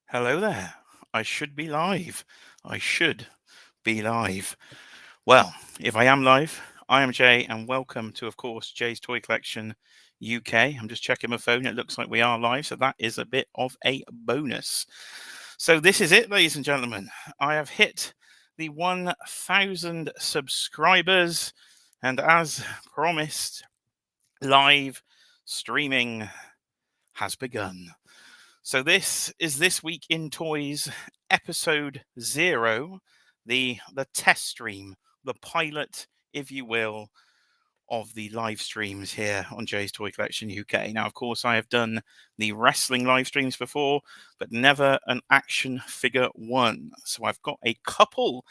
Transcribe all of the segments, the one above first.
Hello there. I should be live. I should be live. Well, if I am live, I am Jay, and welcome to, of course, Jay's Toy Collection UK. I'm just checking my phone. It looks like we are live, so that is a bit of a bonus. So this is it, ladies and gentlemen. I have hit the 1,000 subscribers, and as promised, live streaming has begun. So this is This Week in Toys, episode 0, the test stream, the pilot, if you will, of the live streams here on Jay's Toy Collection UK. Now, of course, I have done the wrestling live streams before, but never an action figure one. So I've got a couple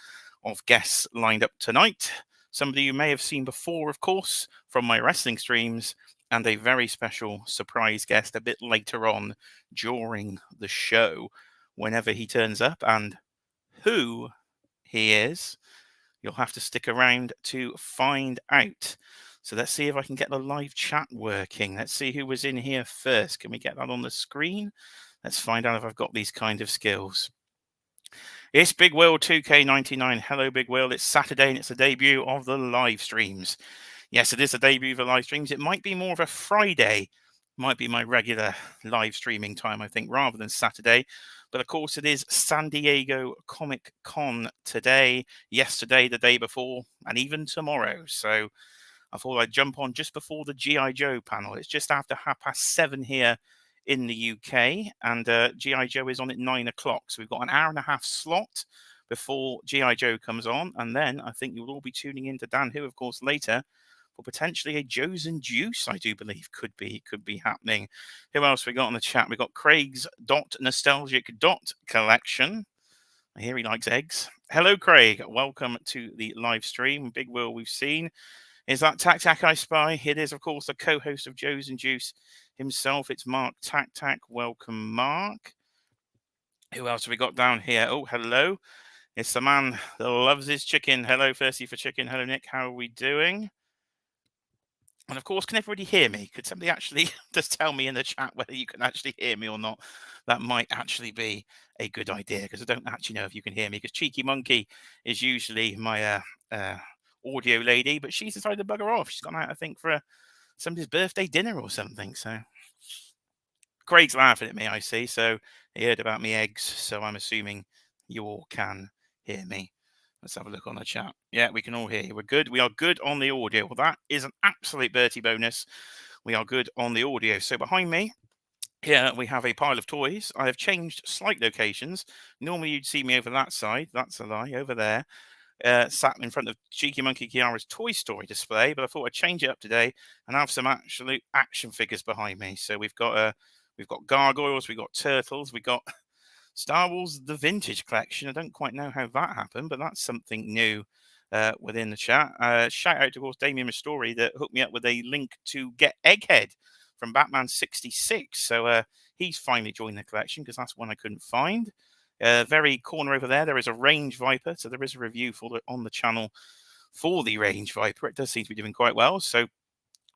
of guests lined up tonight. Somebody you may have seen before, of course, from my wrestling streams, and a very special surprise guest a bit later on during the show, whenever he turns up. And who he is, you'll have to stick around to find out. So let's see if I can get the live chat working. Let's see who was in here first. Can we get that on the screen? Let's find out if I've got these kind of skills. It's Big Will 2K99. Hello, Big Will. It's Saturday and it's the debut of the live streams. Yes, it is the debut of the live streams. It might be more of a Friday, might be my regular live streaming time, I think, rather than Saturday. But of course, it is San Diego Comic Con today, yesterday, the day before, and even tomorrow. So I thought I'd jump on just before the G.I. Joe panel. It's just after 7:30 here in the UK, and G.I. Joe is on at 9 o'clock. So we've got an hour and a half slot before G.I. Joe comes on. And then I think you'll all be tuning in to Dan Who, of course, later. Or potentially a Joe's and Juice, I do believe, could be happening. Who else we got on the chat? We got Craig's Nostalgic Collection. I hear he likes eggs. Hello, Craig. Welcome to the live stream. Big Will we've seen. Is that Tac Tac I Spy? It is, of course, the co-host of Joe's and Juice himself. It's Mark Tac Tac. Welcome, Mark. Who else have we got down here? Oh, hello. It's the man that loves his chicken. Hello, Thirsty for Chicken. Hello, Nick. How are we doing? And of course, can everybody hear me? Could somebody actually just tell me in the chat whether you can actually hear me or not? That might actually be a good idea, because I don't actually know if you can hear me, because Cheeky Monkey is usually my audio lady, but she's decided to bugger off. She's gone out, I think, for somebody's birthday dinner or something. So Craig's laughing at me, I see. So he heard about me eggs, so I'm assuming you all can hear me. Let's have a look on the chat. Yeah, we can all hear you. We're good. We are good on the audio. Well, that is an absolute Bertie bonus. We are good on the audio. So behind me, here we have a pile of toys. I have changed slight locations. Normally you'd see me over that side. That's a lie. Over there. Sat in front of Cheeky Monkey Kiara's Toy Story display, but I thought I'd change it up today and have some absolute action figures behind me. So we've got gargoyles, we've got turtles, we've got Star Wars The Vintage Collection. I don't quite know how that happened, but that's something new within the chat. Shout out to, of course, Damien Ristori that hooked me up with a link to get Egghead from Batman 66. So he's finally joined the collection, because that's one I couldn't find. Very corner over there is a Range Viper. So there is a review on the channel for the Range Viper. It does seem to be doing quite well. So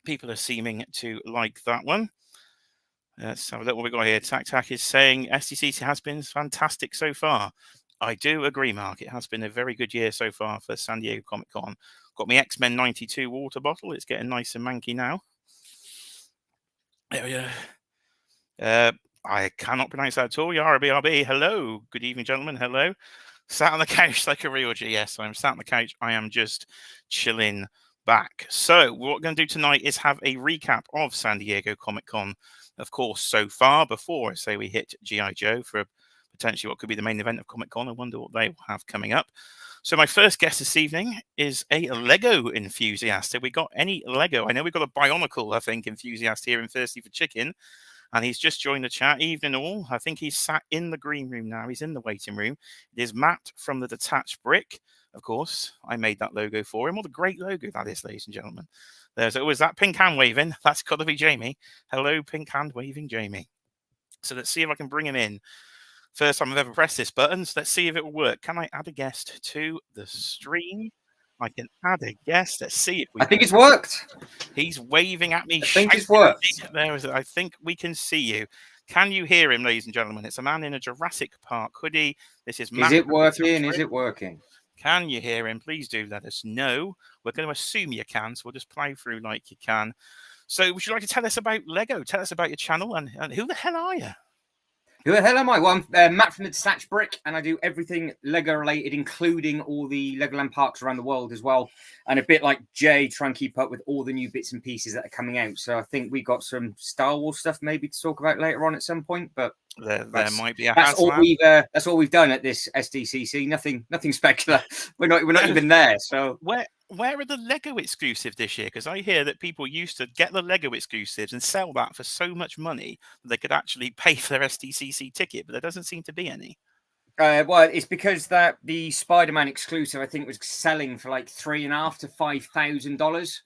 people are seeming to like that one. Let's have a look what we've got here. Tac Tac is saying SDCC has been fantastic so far. I do agree, Mark. It has been a very good year so far for San Diego Comic Con. Got me X-Men 92 water bottle. It's getting nice and manky now. There we go. I cannot pronounce that at all. BRB. Hello. Good evening, gentlemen. Hello. Sat on the couch like a real G. Yes, I'm sat on the couch. I am just chilling back. So what we're going to do tonight is have a recap of San Diego Comic Con, of course, so far, before I say we hit G.I. Joe for potentially what could be the main event of Comic Con. I wonder what they will have coming up. So my first guest this evening is a Lego enthusiast. Have we got any Lego? I know we've got a Bionicle, I think, enthusiast here in Thirsty for Chicken. And he's just joined the chat. Evening all. I think he's sat in the green room now. He's in the waiting room. It is Matt from the Detached Brick. Of course, I made that logo for him. What a great logo that is, ladies and gentlemen. There's always that pink hand waving. That's got to be Jamie. Hello, pink hand waving Jamie. So let's see if I can bring him in. First time I've ever pressed this button. So let's see if it will work. Can I add a guest to the stream? I can add a guest. Let's see if we. I think it's worked. He's waving at me. I think it's worked. I think we can see you. Can you hear him, ladies and gentlemen? It's a man in a Jurassic Park hoodie. This is Matt. Is it working? Is it working? Can you hear him? Please do let us know. We're going to assume you can, so we'll just play through like you can. So would you like to tell us about Lego? Tell us about your channel and who the hell are you? Who the hell am I? Well, I'm Matt from the Detached Brick, and I do everything Lego related, including all the Legoland parks around the world as well. And a bit like Jay, try and keep up with all the new bits and pieces that are coming out. So I think we got some Star Wars stuff maybe to talk about later on at some point. But there might be a that's Haslab. That's all we've done at this SDCC. Nothing spectacular. We're not even there. So where are the Lego exclusive this year? Because I hear that people used to get the Lego exclusives and sell that for so much money that they could actually pay for their SDCC ticket, but there doesn't seem to be any. Well, it's because that the Spiderman exclusive, I think, was selling for like $3,500 to $5,000,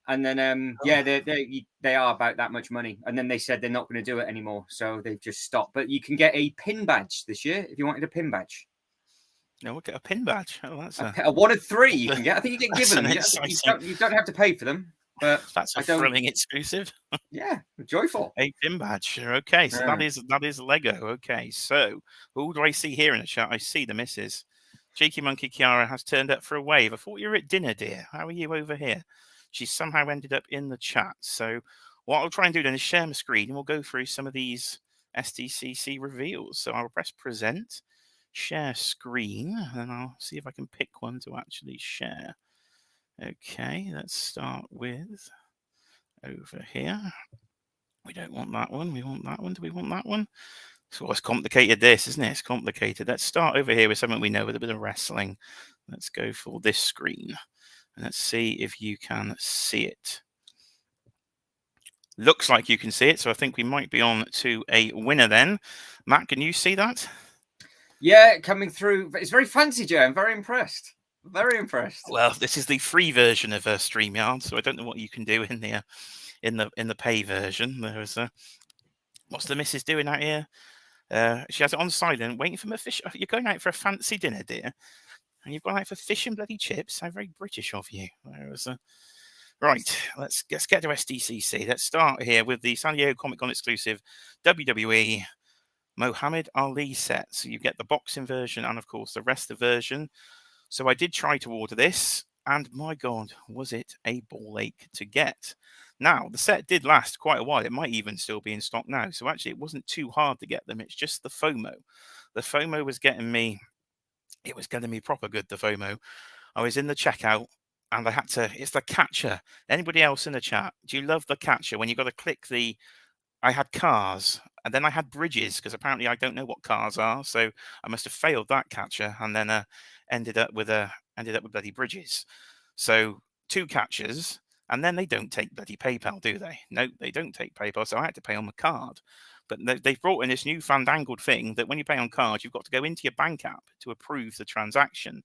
and then yeah, they are about that much money. And then they said they're not going to do it anymore, so they've just stopped. But you can get a pin badge this year if you wanted a pin badge. No, we'll get a pin badge. Oh, that's a one of three you can get. I think you get given them. You don't have to pay for them, but that's a thrilling exclusive. Yeah, joyful. A pin badge. Okay, so that is Lego. Okay, so who do I see here in the chat? I see the missus. Cheeky Monkey Kiara has turned up for a wave. I thought you were at dinner, dear. How are you over here? She somehow ended up in the chat. So what I'll try and do then is share my screen and we'll go through some of these SDCC reveals. So I'll press present, share screen, and I'll see if I can pick one to actually share. Okay, let's start with over here. We don't want that one. We want that one. Do we want that one? So it's complicated, this, isn't it? It's complicated. Let's start over here with something we know, with a bit of wrestling. Let's go for this screen. And let's see if you can see it. Looks like you can see it, so I think we might be on to a winner then. Matt, can you see that? Yeah, coming through. It's very fancy, Joe. I'm very impressed. Very impressed. Well, this is the free version of StreamYard, so I don't know what you can do in the pay version. There's what's the missus doing out here? She has it on silent, waiting for my fish. You're going out for a fancy dinner, dear, and you've gone out for fish and bloody chips. How very British of you. Right, let's get to SDCC. Let's start here with the San Diego Comic-Con exclusive WWE Muhammad Ali set. So you get the boxing version and, of course, the wrestler version. So I did try to order this, and my God, was it a ball ache to get. Now, the set did last quite a while. It might even still be in stock now. So actually, it wasn't too hard to get them. It's just the FOMO. The FOMO was getting me. It was getting me proper good, the FOMO. I was in the checkout, and I had to. It's the catcher. Anybody else in the chat? Do you love the catcher when you got to click the? I had cars, and then I had bridges, because apparently I don't know what cars are, so I must have failed that catcher, and then ended up with bloody bridges. So 2 catchers, and then they don't take bloody PayPal, do they? No, they don't take PayPal, so I had to pay on my card. But they've brought in this new fandangled thing that when you pay on card, you've got to go into your bank app to approve the transaction.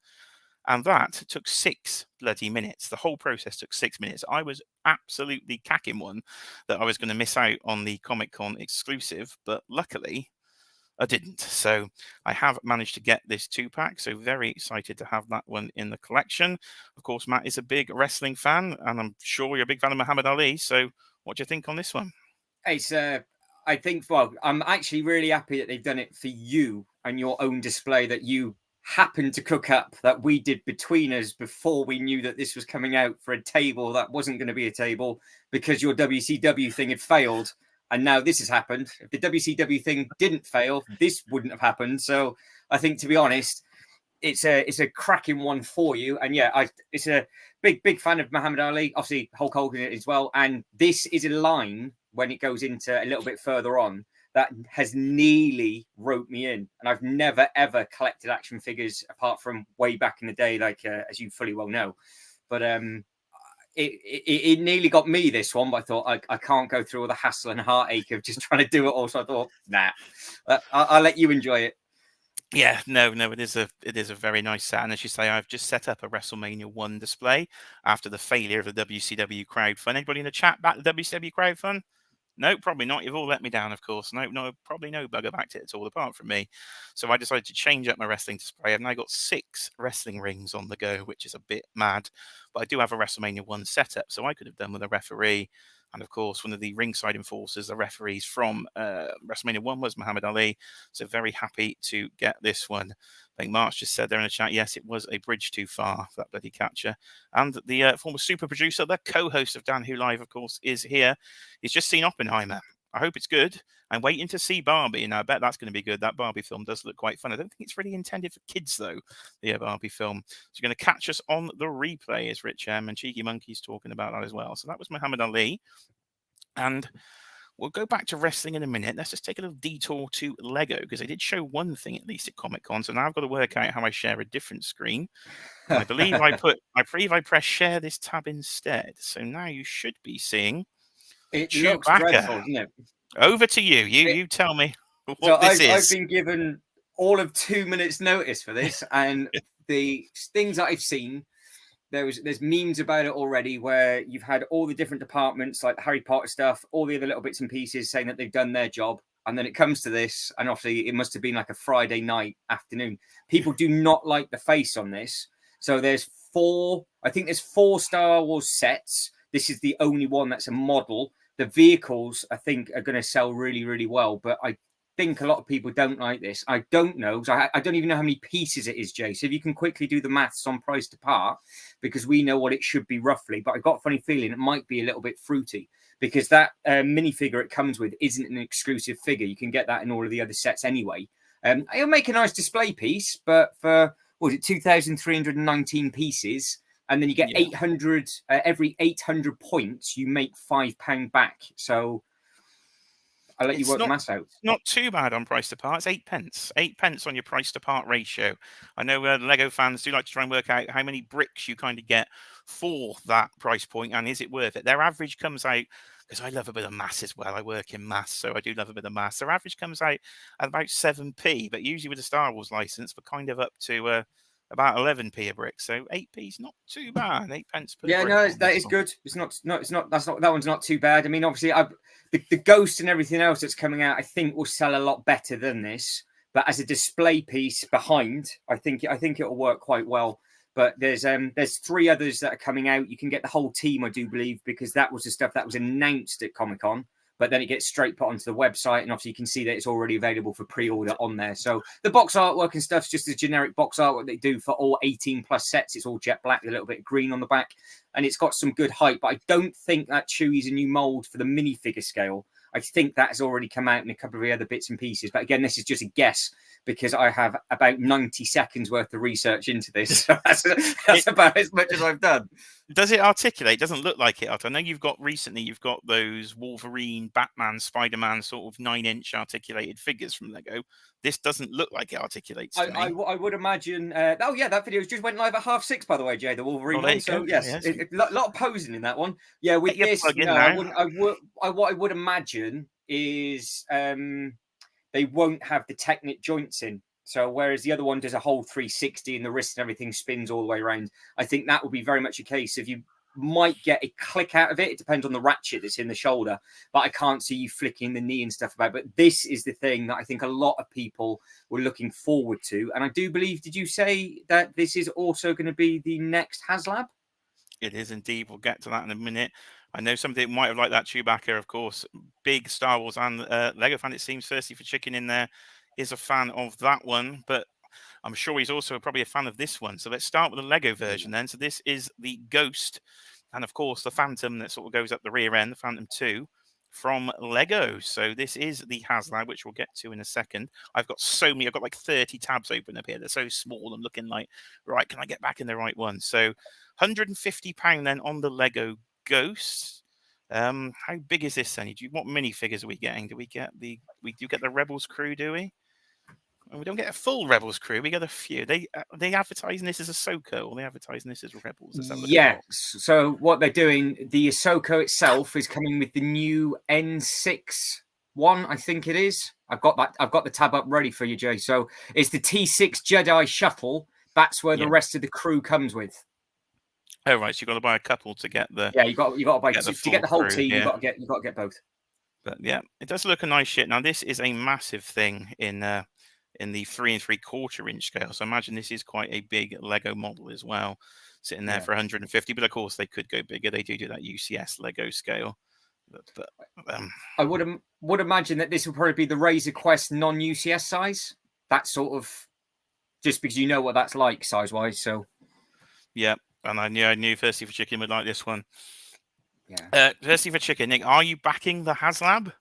And that took 6 bloody minutes. The whole process took 6 minutes. I was absolutely cacking one that I was going to miss out on the Comic-Con exclusive, but luckily I didn't. So I have managed to get this 2-pack. So very excited to have that one in the collection. Of course, Matt is a big wrestling fan, and I'm sure you're a big fan of Muhammad Ali. So what do you think on this one? It's I think, well, I'm actually really happy that they've done it for you and your own display that you happened to cook up, that we did between us before we knew that this was coming out, for a table that wasn't going to be a table because your WCW thing had failed. And now this has happened. If the WCW thing didn't fail, this wouldn't have happened. So I think, to be honest, it's a cracking one for you. And yeah, it's a big fan of Muhammad Ali, obviously Hulk Hogan as well. And this is a line when it goes into a little bit further on that has nearly roped me in. And I've never, ever collected action figures apart from way back in the day, like as you fully well know. But it nearly got me, this one, but I thought I can't go through all the hassle and heartache of just trying to do it all. So I thought, nah, I'll let you enjoy it. Yeah, no, it is a very nice set. And as you say, I've just set up a WrestleMania 1 display after the failure of the WCW crowdfund. Anybody in the chat back the WCW crowdfund? No, probably not. You've all let me down, of course. No, probably no bugger backed it at all, apart from me. So I decided to change up my wrestling display. I've now got 6 wrestling rings on the go, which is a bit mad. But I do have a WrestleMania 1 setup, so I could have done with a referee. And of course, one of the ringside enforcers, the referees from WrestleMania 1 was Muhammad Ali. So very happy to get this one. I think March just said there in the chat, yes, it was a bridge too far for that bloody catcher. And the former super producer, the co-host of Dan Who Live, of course, is here. He's just seen Oppenheimer. I hope it's good. I'm waiting to see Barbie, and I bet that's going to be good. That Barbie film does look quite fun. I don't think it's really intended for kids, though, the Barbie film. So you're going to catch us on the replay, as Rich M and Cheeky Monkey's talking about that as well. So that was Muhammad Ali. And we'll go back to wrestling in a minute. Let's just take a little detour to Lego, because they did show one thing, at least at Comic-Con. So now I've got to work out how I share a different screen. And I believe I press share this tab instead. So now you should be seeing It Chewbacca. looks dreadful, doesn't it? Over to you. You tell me what so this is. I've been given all of 2 minutes notice for this, and the things that I've seen, there's memes about it already where you've had all the different departments, like Harry Potter stuff, all the other little bits and pieces saying that they've done their job. And then it comes to this, and obviously it must have been like a Friday night afternoon. People do not like the face on this. So there's four Star Wars sets. This is the only one that's a model. The vehicles, I think, are going to sell really, really well. But I think a lot of people don't like this. I don't know. I don't even know how many pieces it is, Jay. So if you can quickly do the maths on price to part, because we know what it should be roughly. But I've got a funny feeling it might be a little bit fruity, because that minifigure it comes with isn't an exclusive figure. You can get that in all of the other sets anyway. It'll make a nice display piece, but for, what was it, 2,319 pieces, and then you get 800, every 800 points, you make £5 back. So I'll let you work the maths out. It's not too bad on price to part. It's 8 pence. 8 pence on your price to part ratio. I know Lego fans do like to try and work out how many bricks you kind of get for that price point, and is it worth it? Their average comes out, because I love a bit of maths as well. I work in maths, so I do love a bit of maths. Their average comes out at about 7p, but usually with the Star Wars license, we're kind of up to about 11p a brick. So 8p is not too bad. 8 pence per brick. No, that is good. That one's not too bad. I mean, obviously, the Ghost and everything else that's coming out, I think will sell a lot better than this. But as a display piece behind, I think it'll work quite well. But there's 3 others that are coming out. You can get the whole team, I do believe, because that was the stuff that was announced at Comic-Con. But then it gets straight put onto the website, and obviously you can see that it's already available for pre-order on there. So the box artwork and stuff's just the generic box artwork they do for all 18 plus sets. It's all jet black, a little bit of green on the back, and it's got some good height. But I don't think that Chewie's a new mold for the minifigure scale. I think that has already come out in a couple of the other bits and pieces. But again, this is just a guess, because I have about 90 seconds worth of research into this. So that's about as much as I've done. Does it articulate? It doesn't look like it. I know you've got those Wolverine, Batman, Spiderman sort of 9-inch articulated figures from Lego. This doesn't look like it articulates to me. I would imagine. That video just went live at 6:30, by the way, Jay, the Wolverine one. So yes, a lot of posing in that one. Yeah, with this, what I would imagine is they won't have the Technic joints in. So whereas the other one does a whole 360 and the wrist and everything spins all the way around, I think that will be very much a case of you might get a click out of it. It depends on the ratchet that's in the shoulder, but I can't see you flicking the knee and stuff about it. But this is the thing that I think a lot of people were looking forward to. And I do believe, did you say that this is also going to be the next Haslab? It is indeed. We'll get to that in a minute. I know somebody might have liked that Chewbacca, of course. Big Star Wars and Lego fan, it seems. Thirsty for Chicken in there is a fan of that one, but I'm sure he's also probably a fan of this one. So let's start with the Lego version then. So this is the Ghost, and of course the Phantom that sort of goes up the rear end, the Phantom 2 from Lego. So this is the Haslab, which we'll get to in a second. I've got like 30 tabs open up here. They're so small. I'm looking like, right, can I get back in the right one? So £150 then on the Lego Ghost. How big is this then? What minifigures are we getting? We do get the Rebels crew, do we? And we don't get a full Rebels crew. We get a few. They advertising this as Ahsoka, or they advertising this as Rebels? Yes. So what they're doing, the Ahsoka itself is coming with the new N6 one, I think it is. I've got the tab up ready for you, Jay. So it's the T6 Jedi shuttle. That's where the rest of the crew comes with. Oh right, so you've got to buy a couple to get the. Yeah, you got to buy to get the whole team. Yeah. You got to get both. But yeah, it does look a nice shit. Now this is a massive thing in the 3 3/4 inch scale. So imagine this is quite a big Lego model as well, sitting there for 150. But of course they could go bigger. They do that UCS Lego scale. But, I would imagine that this will probably be the Razor Quest non-UCS size. That sort of, just because you know what that's like size-wise. So yeah, and I knew Thirsty for Chicken would like this one. yeah. Thirsty for Chicken, Nick, are you backing the Haslab?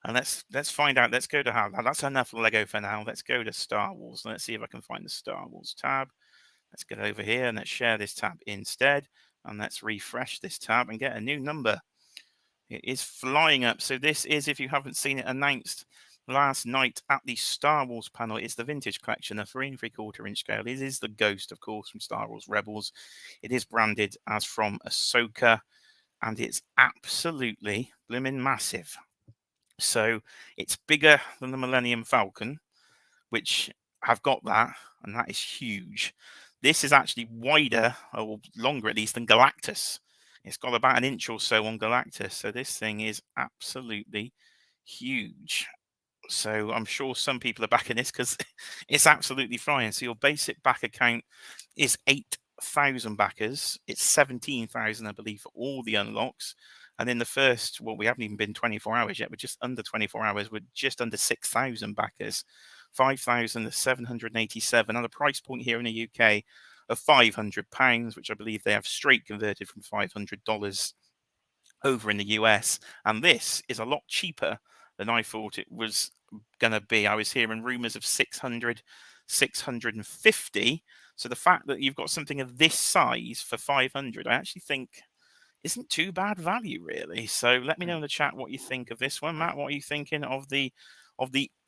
And let's find out. Let's go to Haslab. That's enough Lego for now. Let's go to Star Wars. Let's see if I can find the Star Wars tab. Let's get over here and let's share this tab instead. And let's refresh this tab and get a new number. It is flying up. So this is, if you haven't seen it, announced last night at the Star Wars panel. It's the vintage collection, a 3 3/4 inch scale. It is the Ghost, of course, from Star Wars Rebels. It is branded as from Ahsoka, and it's absolutely blooming massive. So it's bigger than the Millennium Falcon, which have got that, and that is huge. This is actually wider, or longer at least, than Galactus. It's got about an inch or so on Galactus. So this thing is absolutely huge. So I'm sure some people are backing this because it's absolutely flying. So your basic back account is 8,000 backers. It's 17,000, I believe, for all the unlocks. And in the first, well, we haven't even been 24 hours yet. We're just under 24 hours. We're just under 6,000 backers, 5,787. And the price point here in the UK of £500, which I believe they have straight converted from $500 over in the US. And this is a lot cheaper than I thought it was going to be. I was hearing rumors of 600, 650. So the fact that you've got something of this size for 500, I actually think isn't too bad value, really. So let me know in the chat what you think of this one. Matt, what are you thinking of the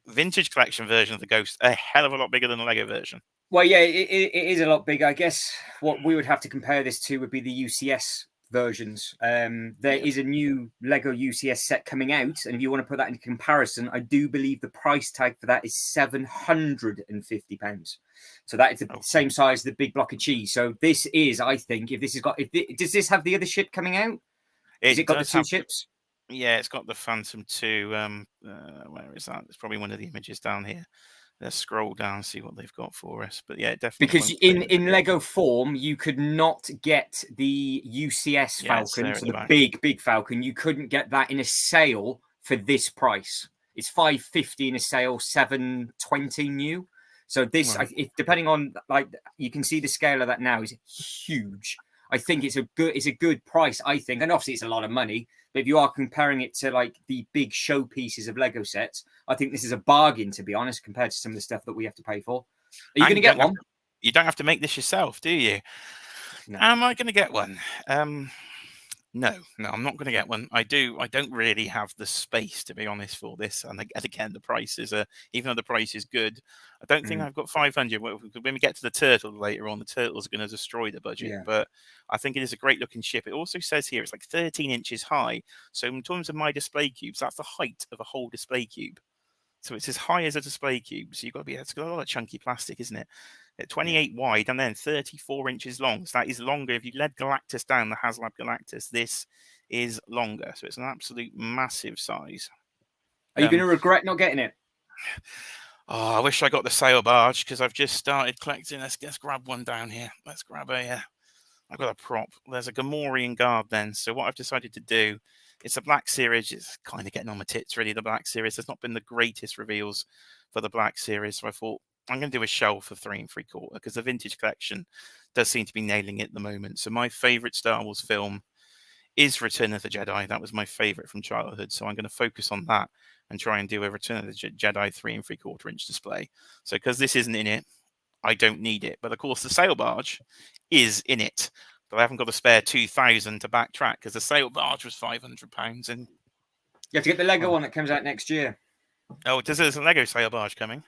vintage collection version of the Ghost? A hell of a lot bigger than the Lego version. Well, yeah, it is a lot bigger. I guess what we would have to compare this to would be the UCS versions. There is a new Lego UCS set coming out, and if you want to put that in comparison, I do believe the price tag for that is £750. So that is the same size as the big block of cheese. So this is, I think, does this have the other ship coming out? Has it got the 2 ships? Yeah, it's got the Phantom 2. Where is that? It's probably one of the images down here. Let's scroll down, see what they've got for us. But yeah, definitely. Because in Lego form, you could not get the UCS Falcon, so the big Falcon. You couldn't get that in a sale for this price. It's $550 in a sale, $720 new. So this, depending on, like, you can see the scale of that now is huge. I think it's a good price, I think, and obviously it's a lot of money. But if you are comparing it to like the big showpieces of Lego sets, I think this is a bargain, to be honest, compared to some of the stuff that we have to pay for. Are you going to get one? You don't have to make this yourself, do you? No. Am I going to get one? No, I'm not going to get one. I don't really have the space, to be honest, for this. And again, the price is even though the price is good, I don't think I've got 500. When we get to the turtle later on, the turtle's going to destroy the budget. Yeah. But I think it is a great looking ship. It also says here it's like 13 inches high. So in terms of my display cubes, that's the height of a whole display cube. So it's as high as a display cube. So it's got a lot of chunky plastic, isn't it? 28 wide and then 34 inches long. So that is longer. If you led Galactus down, the Haslab Galactus, this is longer. So it's an absolute massive size. Are you going to regret not getting it? Oh, I wish I got the sail barge because I've just started collecting. Let's grab one down here. Let's grab I've got a prop. There's a Gamorrean guard then. So what I've decided to do, it's a Black Series. It's kind of getting on my tits, really, the Black Series. There's not been the greatest reveals for the Black Series. So I thought, I'm going to do a shell for 3 3/4 because the vintage collection does seem to be nailing it at the moment. So my favorite Star Wars film is Return of the Jedi. That was my favorite from childhood. So I'm going to focus on that and try and do a Return of the Jedi 3 3/4 inch display. So because this isn't in it, I don't need it. But of course, the sail barge is in it. But I haven't got a spare 2,000 to backtrack because the sail barge was £500. And you have to get the Lego one that comes out next year. Oh, there's a Lego sail barge coming?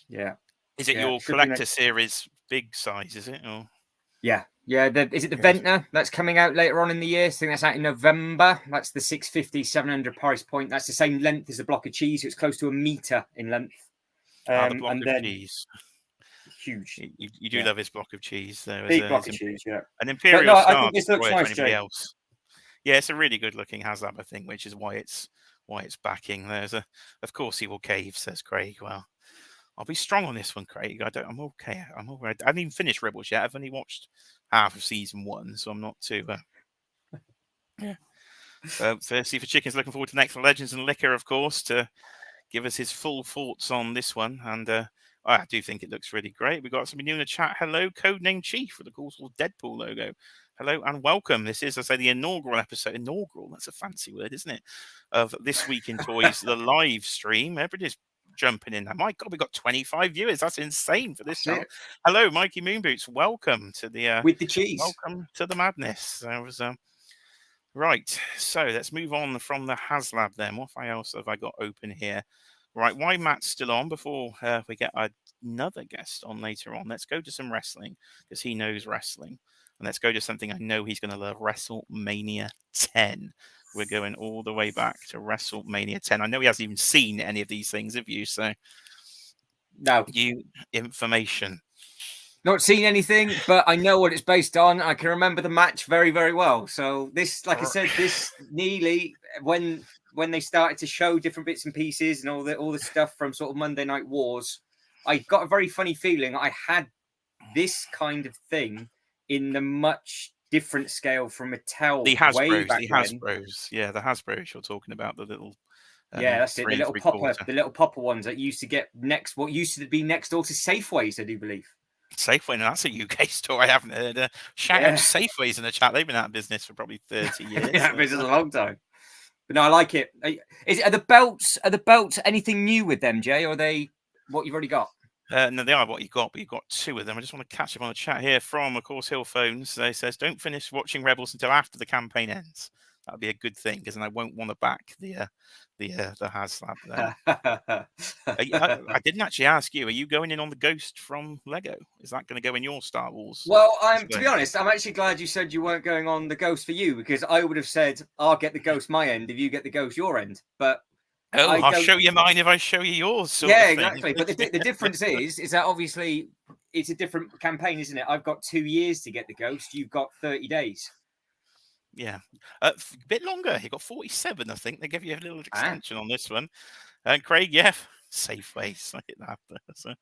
Yeah. Is it your collector series big size, is it? Or? Yeah. Yeah. Is it the Ventnor that's coming out later on in the year? I think that's out in November. That's the 650, 700 price point. That's the same length as a block of cheese. So it's close to 1 meter in length. The block of cheese. Huge. You do love this block of cheese. Big block of cheese, yeah. An Imperial Star. I think this looks nice, Jay. Else. Yeah, it's a really good looking Haslab, I think, which is why it's backing. Of course he will cave, says Craig. Well, I'll be strong on this one, Craig. I'm okay. I'm all right. I haven't even finished Rebels yet. I've only watched half of season 1, so I'm not too. Yeah. Firstly, for Chickens, looking forward to next Legends and Liquor, of course, to give us his full thoughts on this one. And I do think it looks really great. We've got somebody new in the chat. Hello, Codename Chief with the cool Deadpool logo. Hello and welcome. This is, I say, the inaugural episode. Inaugural, that's a fancy word, isn't it? Of This Week in Toys, the live stream. Everybody's jumping in. My God, we've got 25 viewers. That's insane for this channel. Hello, Mikey Moonboots. Welcome to the with the cheese. welcome to the madness. There was right. So let's move on from the Haslab then. What else have I got open here? Right, why Matt's still on before we get another guest on later on. Let's go to some wrestling because he knows wrestling. And let's go to something I know he's going to love, WrestleMania 10. We're going all the way back to WrestleMania 10. I know he hasn't even seen any of these things, have you? So, no. New information. Not seen anything, but I know what it's based on. I can remember the match very, very well. So this, like I said, this nearly when they started to show different bits and pieces and all the stuff from sort of Monday Night Wars, I got a very funny feeling I had this kind of thing in the much different scale from Mattel. The Hasbros, way back the when. Hasbros, yeah, the Hasbros you're talking about, the little. Yeah, that's it. The little popper ones that used to get what used to be next door to Safeways, I do believe. Safeway, no, that's a UK store I haven't heard. Shout out to Safeways in the chat. They've been out of business for probably 30 years. Yeah, business a long time. But no, I like it. Are the belts anything new with them, Jay, or are they what you've already got? No, they are what you got, but you've got two of them. I just want to catch up on the chat here from, of course, Hill Phones. They says, don't finish watching Rebels until after the campaign ends. That would be a good thing, because then I won't want to back the Haslab there. I didn't actually ask you. Are you going in on the Ghost from Lego? Is that going to go in your Star Wars? Well, to be honest, I'm actually glad you said you weren't going on the Ghost for you, because I would have said I'll get the Ghost my end if you get the Ghost your end. But I'll show you mine if I show you yours. Yeah, exactly. But the difference is that obviously it's a different campaign, isn't it? I've got 2 years to get the Ghost. You've got 30 days. Yeah, a bit longer. You got 47, I think. They give you a little extension on this one. And Craig, Safeways. I hit that. So,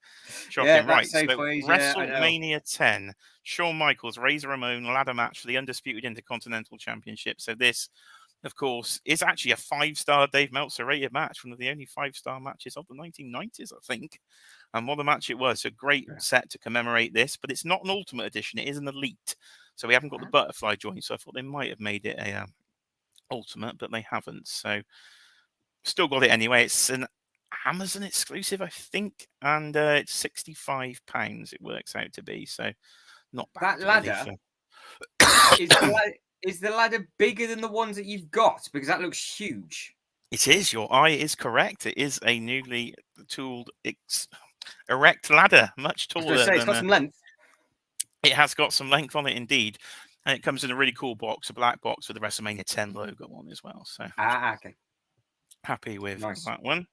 shocking, right? Safeways, WrestleMania 10. Shawn Michaels, Razor Ramon ladder match for the undisputed Intercontinental Championship. So this, of course, is actually a 5-star Dave Meltzer rated match, one of the only 5-star matches of the 1990s, I think. And what a match it was. A great set to commemorate this, but it's not an Ultimate Edition. It is an Elite. So we haven't got the butterfly joint. So I thought they might have made it a Ultimate, but they haven't. So still got it anyway. It's an Amazon exclusive, I think. And it's £65 it works out to be. So not bad. That ladder is the ladder bigger than the ones that you've got? Because that looks huge. It is. Your eye is correct. It is a newly tooled erect ladder, much taller. It's got some length. It has got some length on it, indeed. And it comes in a really cool box, a black box with the WrestleMania 10 logo on as well. So okay. Happy with that one.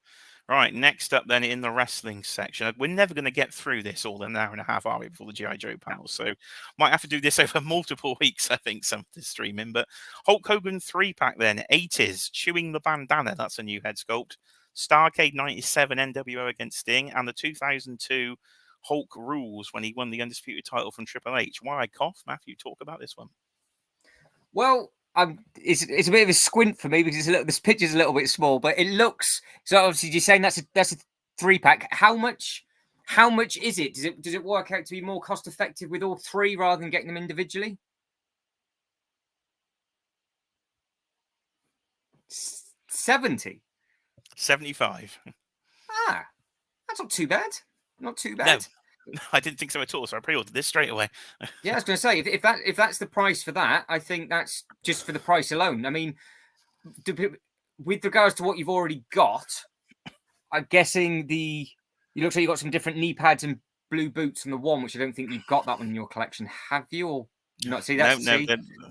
Right, next up then in the wrestling section. We're never going to get through this all in an hour and a half, are we, before the G.I. Joe panel? So might have to do this over multiple weeks, I think, some of this streaming. But Hulk Hogan 3-pack then, 80s, Chewing the Bandana. That's a new head sculpt. Starrcade 97 NWO against Sting. And the 2002 Hulk Rules when he won the undisputed title from Triple H. Why I cough? Matthew, talk about this one. Well, it's a bit of a squint for me because this picture's a little bit small, but it looks so. Obviously, you're saying that's a 3-pack. How much is it? Does it work out to be more cost effective with all three rather than getting them individually? 70. 75. That's not too bad. Not too bad. No, I didn't think so at all. So I pre-ordered this straight away. Yeah, I was going to say if that's the price for that, I think that's just for the price alone. I mean, with regards to what you've already got, I'm guessing it looks like you've got some different knee pads and blue boots on the one, which I don't think you've got that one in your collection. Have you? Or not? See, that's no,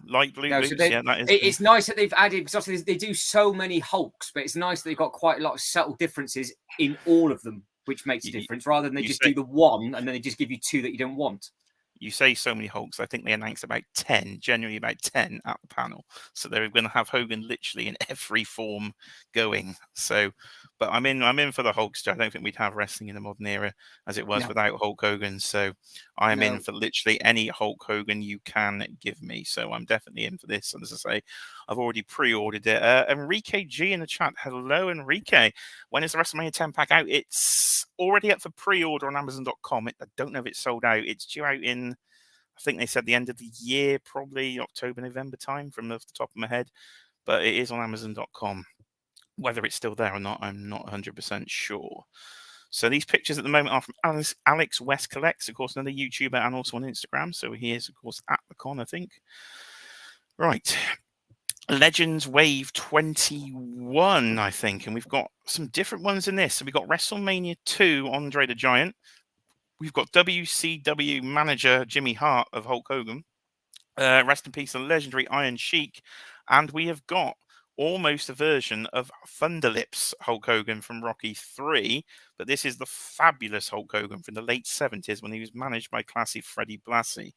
light blue boots. Yeah, that is. It's nice that they've added, because obviously they do so many Hulks, but it's nice that they've got quite a lot of subtle differences in all of them, which makes a difference, rather than they just do the one and then they just give you two that you don't want. You say so many Hulks. I think they announced about 10, genuinely about 10 at the panel. So they're going to have Hogan literally in every form going. So But I'm in for the Hulkster. I don't think we'd have wrestling in the modern era as it was without Hulk Hogan. So I'm in for literally any Hulk Hogan you can give me. So I'm definitely in for this. And as I say, I've already pre-ordered it. Enrique G in the chat. Hello, Enrique. When is the WrestleMania 10 pack out? It's already up for pre-order on Amazon.com. I don't know if it's sold out. It's due out in, I think they said the end of the year, probably October, November time from off the top of my head. But it is on Amazon.com. Whether it's still there or not, I'm not 100% sure. So these pictures at the moment are from Alex West Collects, of course, another YouTuber and also on Instagram. So he is, of course, at the con, I think. Right. Legends Wave 21, I think. And we've got some different ones in this. So we've got WrestleMania 2, Andre the Giant. We've got WCW manager Jimmy Hart of Hulk Hogan. Rest in peace, the legendary Iron Sheik. And we have got almost a version of Thunderlips Hulk Hogan from Rocky 3, but this is the fabulous Hulk Hogan from the late 70s when he was managed by classy Freddie Blassie.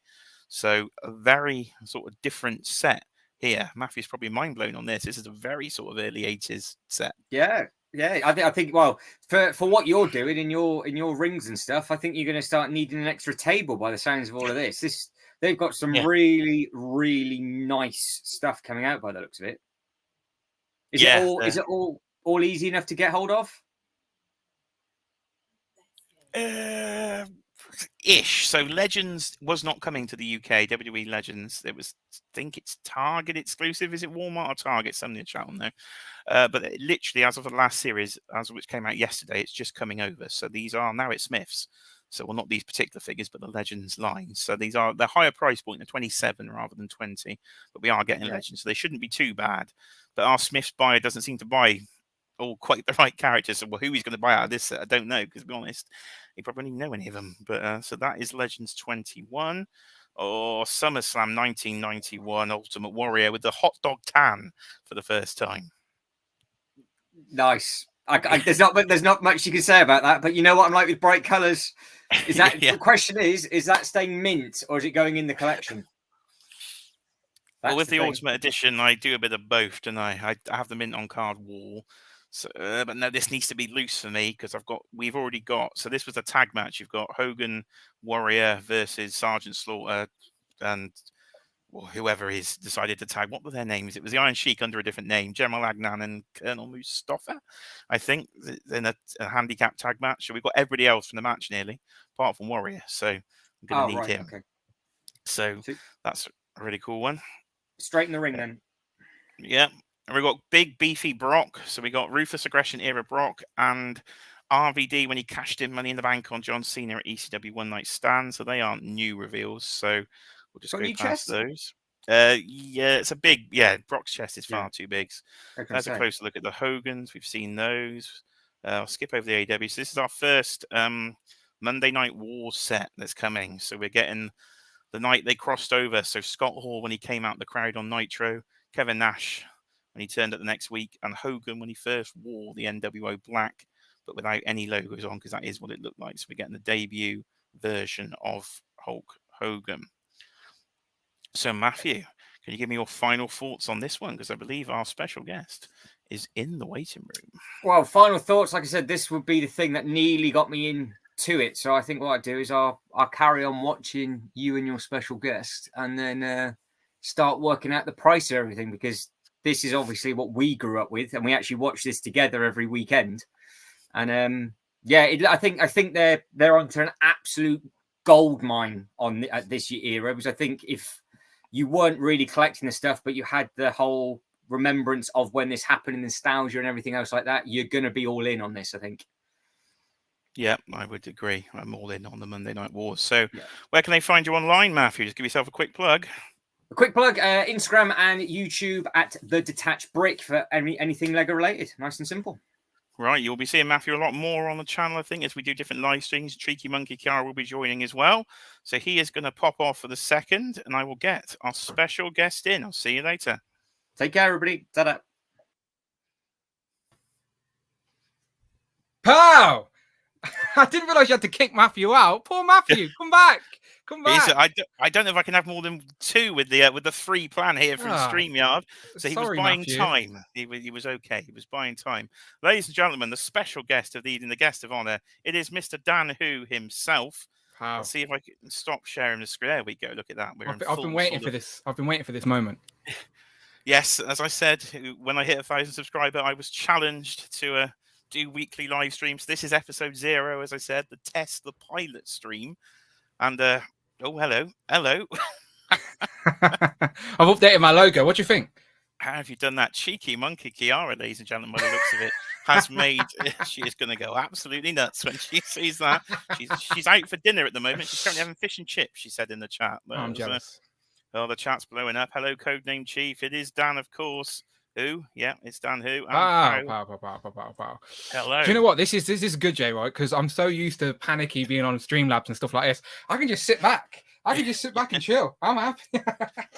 So a very sort of different set here. Matthew's probably mind blown on this. This is a very sort of early 80s set. Yeah. I think. Well, for what you're doing in your rings and stuff, I think you're going to start needing an extra table by the sounds of all of this. They've got some really, really nice stuff coming out by the looks of it. Is it all easy enough to get hold of? Ish. So Legends was not coming to the UK. WWE Legends. It was, I think it's Target exclusive. Is it Walmart or Target? Something in the chat on there. But literally, as of the last series, as of which came out yesterday, it's just coming over. So these are now at Smith's. So, well, not these particular figures, but the Legends line. So these are the higher price point, the 27 rather than 20. But we are getting Legends, so they shouldn't be too bad. But our Smith's buyer doesn't seem to buy all quite the right characters. So, well, who he's going to buy out of this set, I don't know, because to be honest, he probably don't even know any of them. But so that is Legends 21. Or SummerSlam 1991 Ultimate Warrior with the hot dog tan for the first time. Nice. There's not much you can say about that, but you know what I'm like with bright colours. Is that the question? Is that staying mint or is it going in the collection? Well, with the Ultimate Edition, I do a bit of both, don't I? I have the mint on card wall. So, but no, this needs to be loose for me because we've already got. So this was a tag match. You've got Hogan Warrior versus Sergeant Slaughter and whoever is decided to tag. What were their names? It was the Iron Sheik under a different name, General Agnan and Colonel Mustafa, I think, in a handicap tag match. So we've got everybody else from the match nearly, apart from Warrior. So I'm going to need him. Okay. So that's a really cool one. Straight in the ring then. Yeah. And we've got big, beefy Brock. So we got Ruthless Aggression era Brock and RVD when he cashed in Money in the Bank on John Cena at ECW One Night Stand. So they aren't new reveals. So we'll just go past those. Yeah, it's a big. Yeah, Brock's chest is far too big. That's a closer look at the Hogans. We've seen those. I'll skip over the AW. So this is our first Monday Night Wars set that's coming. So we're getting the night they crossed over. So Scott Hall when he came out the crowd on Nitro, Kevin Nash when he turned up the next week, and Hogan when he first wore the NWO black, but without any logos on, because that is what it looked like. So we're getting the debut version of Hulk Hogan. So Matthew, can you give me your final thoughts on this one? Because I believe our special guest is in the waiting room. Well, final thoughts. Like I said, this would be the thing that nearly got me into it. So I think what I'd do is I'll carry on watching you and your special guest and then start working out the price of everything, because this is obviously what we grew up with, and we actually watch this together every weekend. And I think they're onto an absolute gold mine at this era, because I think if you weren't really collecting the stuff, but you had the whole remembrance of when this happened and nostalgia and everything else like that, you're going to be all in on this, I think. Yeah, I would agree. I'm all in on the Monday Night Wars. So where can they find you online, Matthew? Just give yourself a quick plug. A quick plug, Instagram and YouTube at The Detached Brick for anything LEGO related. Nice and simple. Right, you'll be seeing Matthew a lot more on the channel, I think, as we do different live streams. Cheeky Monkey Kiara will be joining as well. So he is going to pop off for the second, and I will get our special guest in. I'll see you later. Take care, everybody. Ta-da. Pow! I didn't realise you had to kick Matthew out. Poor Matthew. Come back. Come He's, back. I don't know if I can have more than 2 with the free plan here from StreamYard. So he was Sorry, buying Matthew. time. He was okay. He was buying time. Ladies and gentlemen, the special guest of the evening, the guest of honor, it is Mr. Dan Who himself. Wow. Let's see if I can stop sharing the screen. There we go. Look at that. I've been waiting for this. I've been waiting for this moment. Yes, as I said, when I hit 1,000 subscribers, I was challenged to do weekly live streams. This is episode 0, as I said, the pilot stream. And oh, hello. I've updated my logo. What do you think? How have you done that? Cheeky monkey Kiara, ladies and gentlemen, by the looks of it, has made. She is going to go absolutely nuts when she sees that. She's out for dinner at the moment. She's currently having fish and chips, she said in the chat. I'm jealous. Oh, the chat's blowing up. Hello, Codename Chief. It is Dan, of course. Who? Yeah, it's Dan Who. Pow. Hello. Do you know what? This is good, Jay, right? Because I'm so used to panicky being on Streamlabs and stuff like this. I can just sit back. And chill. I'm happy.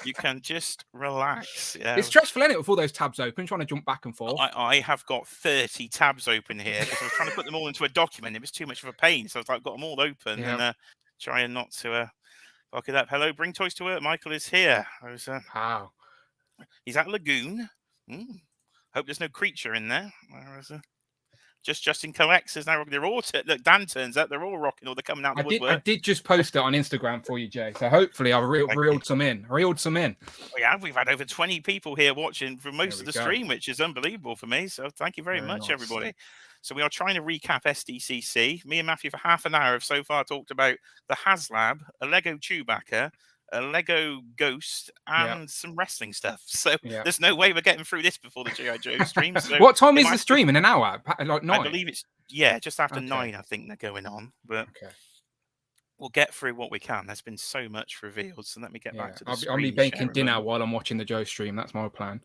You can just relax. Yeah. It's stressful, isn't it, with all those tabs open, trying to jump back and forth. I have got 30 tabs open here because I was trying to put them all into a document. It was too much of a pain. So I've got them all open and trying not to lock it up. Hello, bring toys to work. Michael is here. Wow. He's at Lagoon. Hope there's no creature in there. Just in coexes now. They're all look. Dan turns up. They're all rocking. Or they're coming out the woodwork. I did just post it on Instagram for you, Jay. So hopefully I reeled some in. Yeah, we've had over 20 people here watching for most of the stream, which is unbelievable for me. So thank you very much, everybody. So we are trying to recap SDCC. Me and Matthew for half an hour have so far talked about the Haslab, a Lego Chewbacca, a Lego Ghost, and some wrestling stuff. So there's no way we're getting through this before the G.I. Joe stream. So what time is the stream? In an hour? Like 9? I believe it's just after 9. I think they're going on, but we'll get through what we can. There's been so much revealed. So let me get back to the screen. I'll be baking dinner while I'm watching the Joe stream. That's my plan.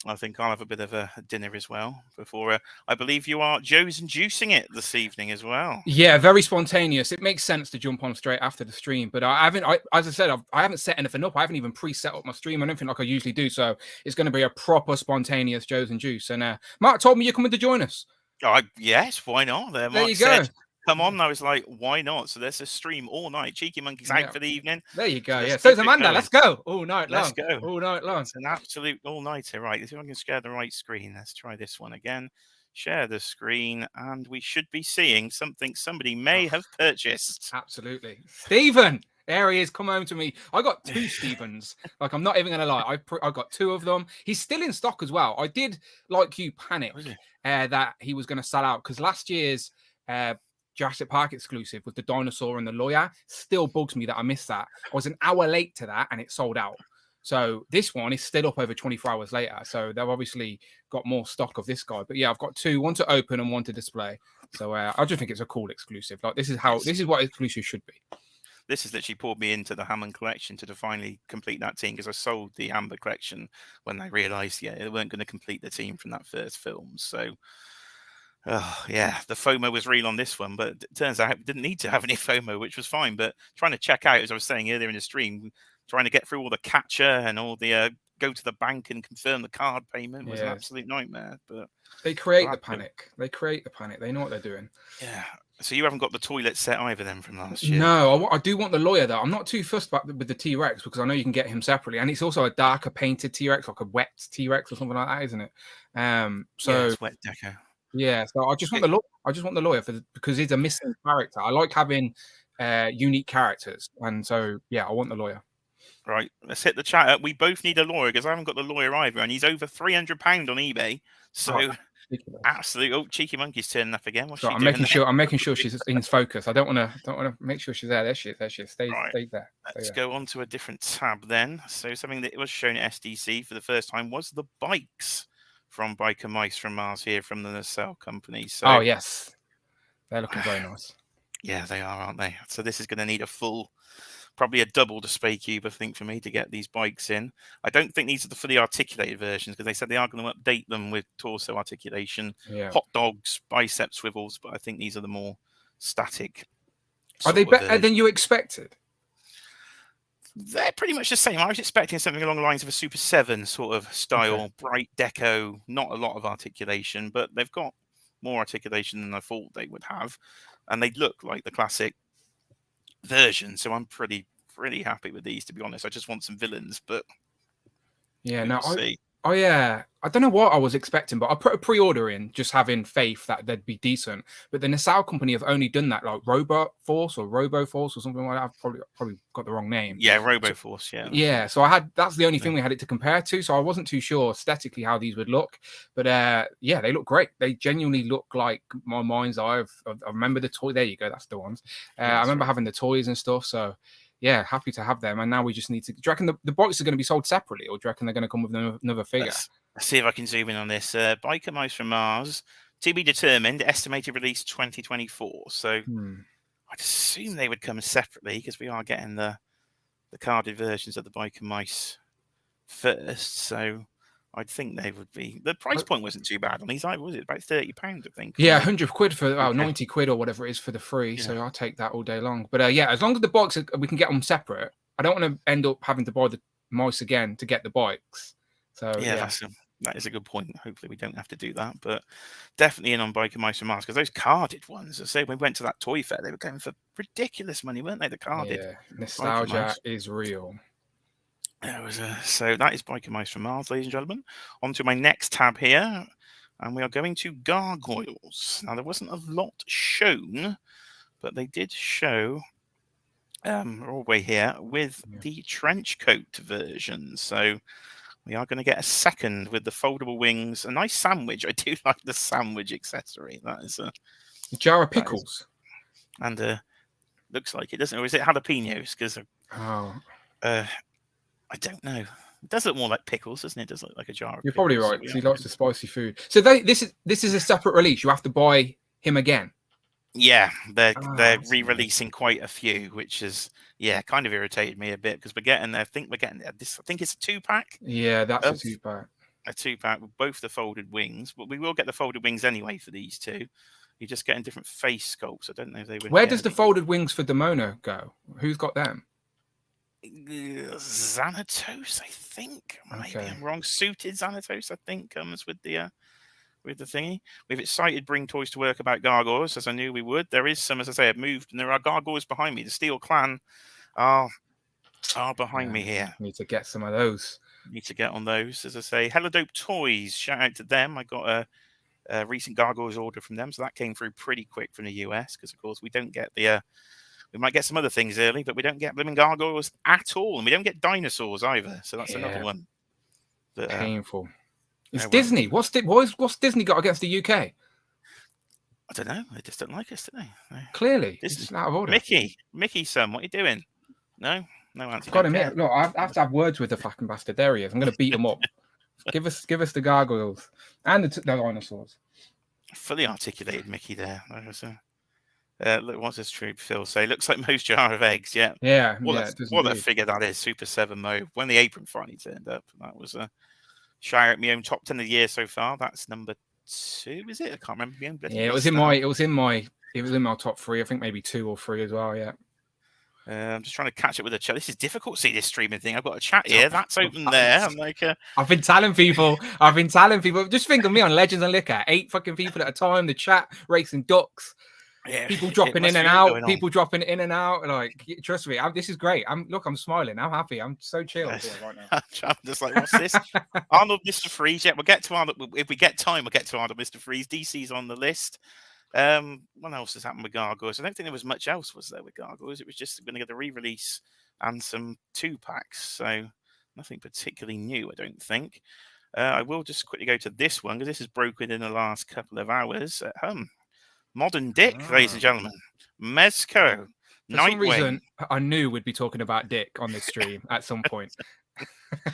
I think I'll have a bit of a dinner as well before. I believe you are Joe's and juicing it this evening as well. Yeah, very spontaneous. It makes sense to jump on straight after the stream, but I as I said, I haven't set anything up. I haven't even pre-set up my stream. I don't think like I usually do. So it's going to be a proper spontaneous Joe's and juice. And Mark told me you're coming to join us. Yes, why not? There you go. Come on, I was like, why not? So there's a stream all night. Cheeky Monkey's out for the evening. There you go. So it's Amanda. Let's go all night long. Let's go all night long. It's an absolute all-nighter, right? If I can share the right screen, let's try this one again. Share the screen, and we should be seeing something somebody may have purchased. Absolutely, Stephen. There he is. Come home to me. I got 2 Stevens. Like, I'm not even going to lie. I got 2 of them. He's still in stock as well. I did, like you, panic that he was going to sell out because last year's Jurassic Park exclusive with the dinosaur and the lawyer still bugs me that I missed that. I was an hour late to that and it sold out. So this one is still up over 24 hours later. So they've obviously got more stock of this guy. But yeah, I've got 2, one to open and one to display. So I just think it's a cool exclusive. Like this is what exclusive should be. This has literally pulled me into the Hammond collection to finally complete that team because I sold the Amber collection when I realised, they weren't going to complete the team from that first film. So, the FOMO was real on this one, but it turns out I didn't need to have any FOMO, which was fine. But trying to check out, as I was saying earlier in the stream, trying to get through all the catcher and all the go to the bank and confirm the card payment was an absolute nightmare. But they create the panic. They know what they're doing. Yeah. So you haven't got the toilet set either then from last year? No, I do want the lawyer though. I'm not too fussed with the T-Rex because I know you can get him separately, and it's also a darker painted T-Rex, like a wet T-Rex or something like that, isn't it? It's wet deco. Yeah, so I just want the lawyer because he's a missing character. I like having unique characters, and so I want the lawyer. Right, let's hit the chat up. We both need a lawyer because I haven't got the lawyer either, and he's over £300 on eBay. So. Absolutely. Oh, Cheeky Monkey's turning up again. What's she doing? I'm making sure she's in focus. I don't want to make sure she's there. There she is. Stay there. Let's go on to a different tab then. So something that was shown at SDC for the first time was the bikes from Biker Mice from Mars here from the Nacelle company. So yes, they're looking very nice. Yeah, they are, aren't they? So this is going to need probably a double display cube, I think, for me to get these bikes in. I don't think these are the fully articulated versions because they said they are going to update them with torso articulation, hot dogs, bicep swivels, but I think these are the more static. Are they better than you expected? They're pretty much the same. I was expecting something along the lines of a Super 7 sort of style, bright deco, not a lot of articulation, but they've got more articulation than I thought they would have, and they look like the classic version, so I'm pretty pretty happy with these, to be honest. I just want some villains, but yeah, we no, will see. I don't know what I was expecting, but I put a pre-order in just having faith that they'd be decent. But the Nassau company have only done that, like Robot Force or Robo Force or something like that. I've probably got the wrong name. Yeah, RoboForce. Yeah. Yeah, so that's the only thing we had it to compare to. So I wasn't too sure aesthetically how these would look, but yeah, they look great. They genuinely look like my mind's eye. I remember the toy. There you go. That's the ones. I remember having the toys and stuff. So yeah, happy to have them. And now we just need to. Do you reckon the bikes are going to be sold separately, or do you reckon they're going to come with another figure? Let's see if I can zoom in on this. Biker Mice from Mars, to be determined. Estimated release 2024. So I'd assume they would come separately because we are getting the carded versions of the Biker Mice first. So I'd think they would be. The price point wasn't too bad on these. Was it about £30? I think. Yeah, £100 for 90 quid or whatever it is for the free. Yeah. So I'll take that all day long. But yeah, as long as the bikes we can get them separate. I don't want to end up having to buy the mice again to get the bikes. So yeah. That is a good point. Hopefully we don't have to do that, but definitely in on Biker Mice and Mars, because those carded ones, I say, when we went to that toy fair, they were going for ridiculous money, weren't they? The carded. Yeah, nostalgia is real. So that is Biker Mice from Mars, ladies and gentlemen. On to my next tab here, and we are going to gargoyles. Now, there wasn't a lot shown, but they did show all the way here with the trench coat version. So we are going to get a second with the foldable wings. A nice sandwich. I do like the sandwich accessory. That is a jar of pickles. And looks like it, doesn't it? Or is it jalapenos? Because I don't know. It does look more like pickles, doesn't it? It does look like a jar of You're pickles. probably right, because he likes the spicy food. So this is a separate release. You have to buy him again. Yeah, they're re-releasing quite a few, which is kind of irritated me a bit, because we're getting this. I think it's a 2-pack. Yeah, that's a 2-pack. A 2-pack with both the folded wings, but we will get the folded wings anyway for these two. You're just getting different face sculpts. I don't know if they would. Where does the folded wings for Demona go? Who's got them? Xanatos, I think. Maybe I'm wrong. Suited Xanatos, I think, comes with the thingy. We've excited Bring Toys to Work about gargoyles, as I knew we would. There is some, as I say, I've moved, and there are gargoyles behind me. The Steel Clan are behind me here. Need to get some of those. Need to get on those, as I say. Hello Dope Toys, shout out to them. I got a recent gargoyles order from them, so that came through pretty quick from the US, because of course we don't get the we might get some other things early, but we don't get living gargoyles at all, and we don't get dinosaurs either. So that's another one. That, painful. It's Disney. What's Disney got against the UK? I don't know. They just don't like us, do they? No. Clearly, it's out of order. Mickey, son, what are you doing? No answer. Got him here. Look, I have to have words with the fucking bastard. There he is. I'm going to beat him up. Give us the gargoyles and the dinosaurs. Fully articulated Mickey there. Look, what's this true Phil say? Looks like most jar of eggs. Yeah. What a figure that is. Super 7 mode. When the apron finally turned up, that was a shout out my own top 10 of the year so far. That's number 2, is it? I can't remember. It was in my top 3. I think maybe 2 or 3 as well. Yeah. I'm just trying to catch up with the chat. This is difficult to see this streaming thing. I've got a chat here. That's open there. I'm like, I've been telling people. Just think of me on Legends and Liquor. 8 fucking people at a time. The chat racing ducks. Yeah, people dropping in and out. People dropping in and out. Like, trust me, this is great. I'm smiling. I'm happy. I'm so chill right now. I'm just like, what's this? Arnold, Mr. Freeze. Yeah, we'll get to Arnold. If we get time, we'll get to Arnold, Mr. Freeze. DC's on the list. What else has happened with gargoyles? I don't think there was much else, was there, with gargoyles? It was just going to get a re-release and some 2-packs. So nothing particularly new, I don't think. I will just quickly go to this one, because this is broken in the last couple of hours at home. Modern Dick, ladies and gentlemen. Mezco. For some reason, I knew we'd be talking about Dick on this stream at some point.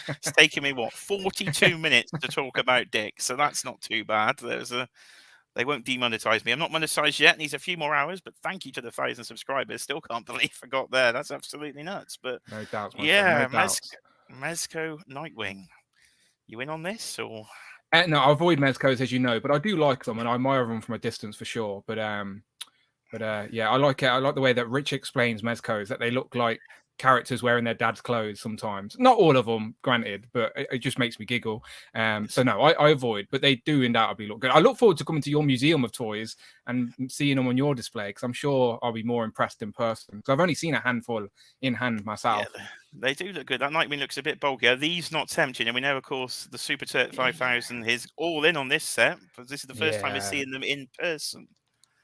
It's taken me, 42 minutes to talk about Dick, so that's not too bad. They won't demonetize me. I'm not monetized yet. Needs a few more hours, but thank you to the 1,000 subscribers. Still can't believe I got there. That's absolutely nuts. But no doubts. Mezco Nightwing. You in on this or? No, I avoid Mezcos, as you know, but I do like them, and I admire them from a distance for sure. But yeah, I like it. I like the way that Rich explains Mezcos, that they look like characters wearing their dad's clothes sometimes. Not all of them, granted, but it just makes me giggle. So no, I avoid, but they do undoubtedly look good. I look forward to coming to your museum of toys and seeing them on your display, because I'm sure I'll be more impressed in person. So I've only seen a handful in hand myself. Yeah, they do look good. That Nightwing looks a bit bulky. Are these not tempting? And we know, of course, the Super Turk 5000 is all in on this set, because this is the first time we're seeing them in person.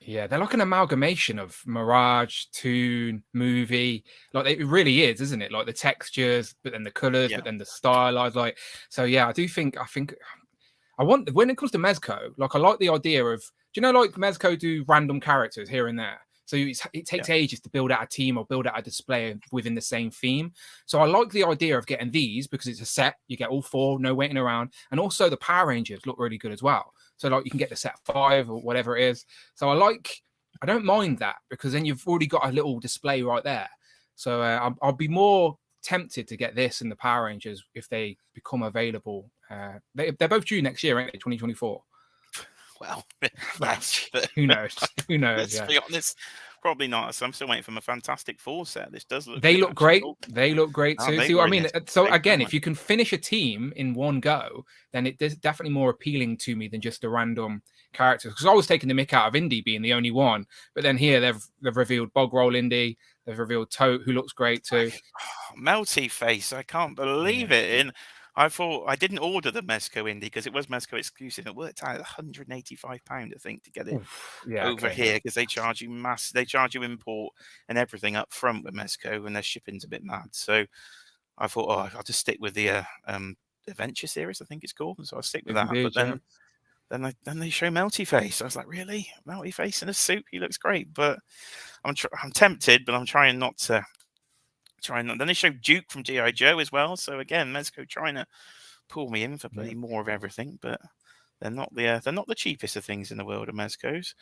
Yeah, they're like an amalgamation of Mirage, Toon, movie. Like it really is, isn't it? Like the textures, but then the colors, but then the stylized. Like, so yeah, I think I want, when it comes to Mezco, like I like the idea of, do you know, like Mezco do random characters here and there. So it takes ages to build out a team or build out a display within the same theme. So I like the idea of getting these because it's a set. You get all 4, no waiting around. And also the Power Rangers look really good as well. So like you can get the set 5 or whatever it is. So I don't mind that, because then you've already got a little display right there. So I'll be more tempted to get this and the Power Rangers if they become available. They're both due next year, aren't they? 2024. Well, yes, who knows? Who knows? Let's be honest, probably not. So I'm still waiting for my Fantastic Four set. This does look. They look great. They look great too. See what I mean? So again, if you can finish a team in one go, then it is definitely more appealing to me than just a random character. Because I was taking the mick out of Indy being the only one, but then here they've revealed Bog Roll Indy. They've revealed Tote, who looks great too. Melty Face, I can't believe it. And I thought I didn't order the Mezco Indy because it was Mezco exclusive. It worked out £185, I think, to get it over here, because they charge you they charge you import and everything up front with Mezco, and their shipping's a bit mad. So I thought, oh, I'll just stick with the Adventure series, I think it's called. And so I'll stick with that. But then they show Melty Face. I was like, really? Melty Face in a suit? He looks great. But I'm tempted, but I'm trying not to. Then they showed Duke from G.I. Joe as well. So again, Mezco trying to pull me in for playing more of everything, but they're not the cheapest of things in the world of Mezcos.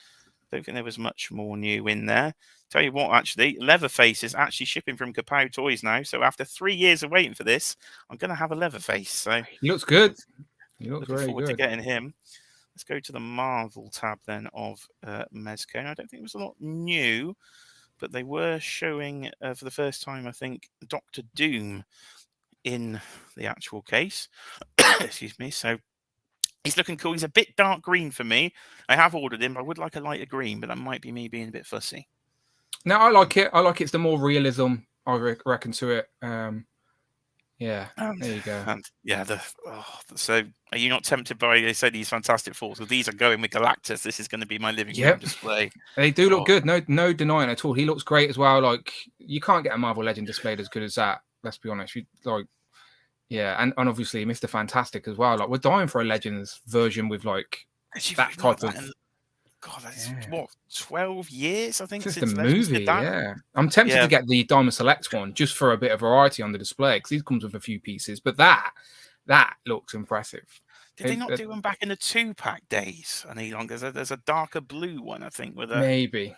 Don't think there was much more new in there. Tell you what, actually, Leatherface is actually shipping from Kapow Toys now. So after 3 years of waiting for this, I'm going to have a Leatherface. So he looks good. He looks looking very forward good to getting him. Let's go to the Marvel tab then of Mezco. And I don't think it was a lot new, but they were showing for the first time, I think, Dr. Doom in the actual case. Excuse me. So he's looking cool. He's a bit dark green for me. I have ordered him. I would like a lighter green, but that might be me being a bit fussy. No, I like it. I like it's the more realism, I reckon, to it. There you go. So are you not tempted by, they say, these Fantastic Four? So these are going with Galactus. This is going to be my living room display. They do look good. No denying at all. He looks great as well. Like, you can't get a Marvel Legend displayed as good as that. Let's be honest. And obviously Mr. Fantastic as well. Like, we're dying for a Legends version with like that type of. God, that's what, 12 years, I think, since since the movie. Yeah, I'm tempted to get the Diamond Select one just for a bit of variety on the display, because he comes with a few pieces. But that looks impressive. Did they not do one back in the 2-pack days? Any longer? There's a darker blue one, I think, with a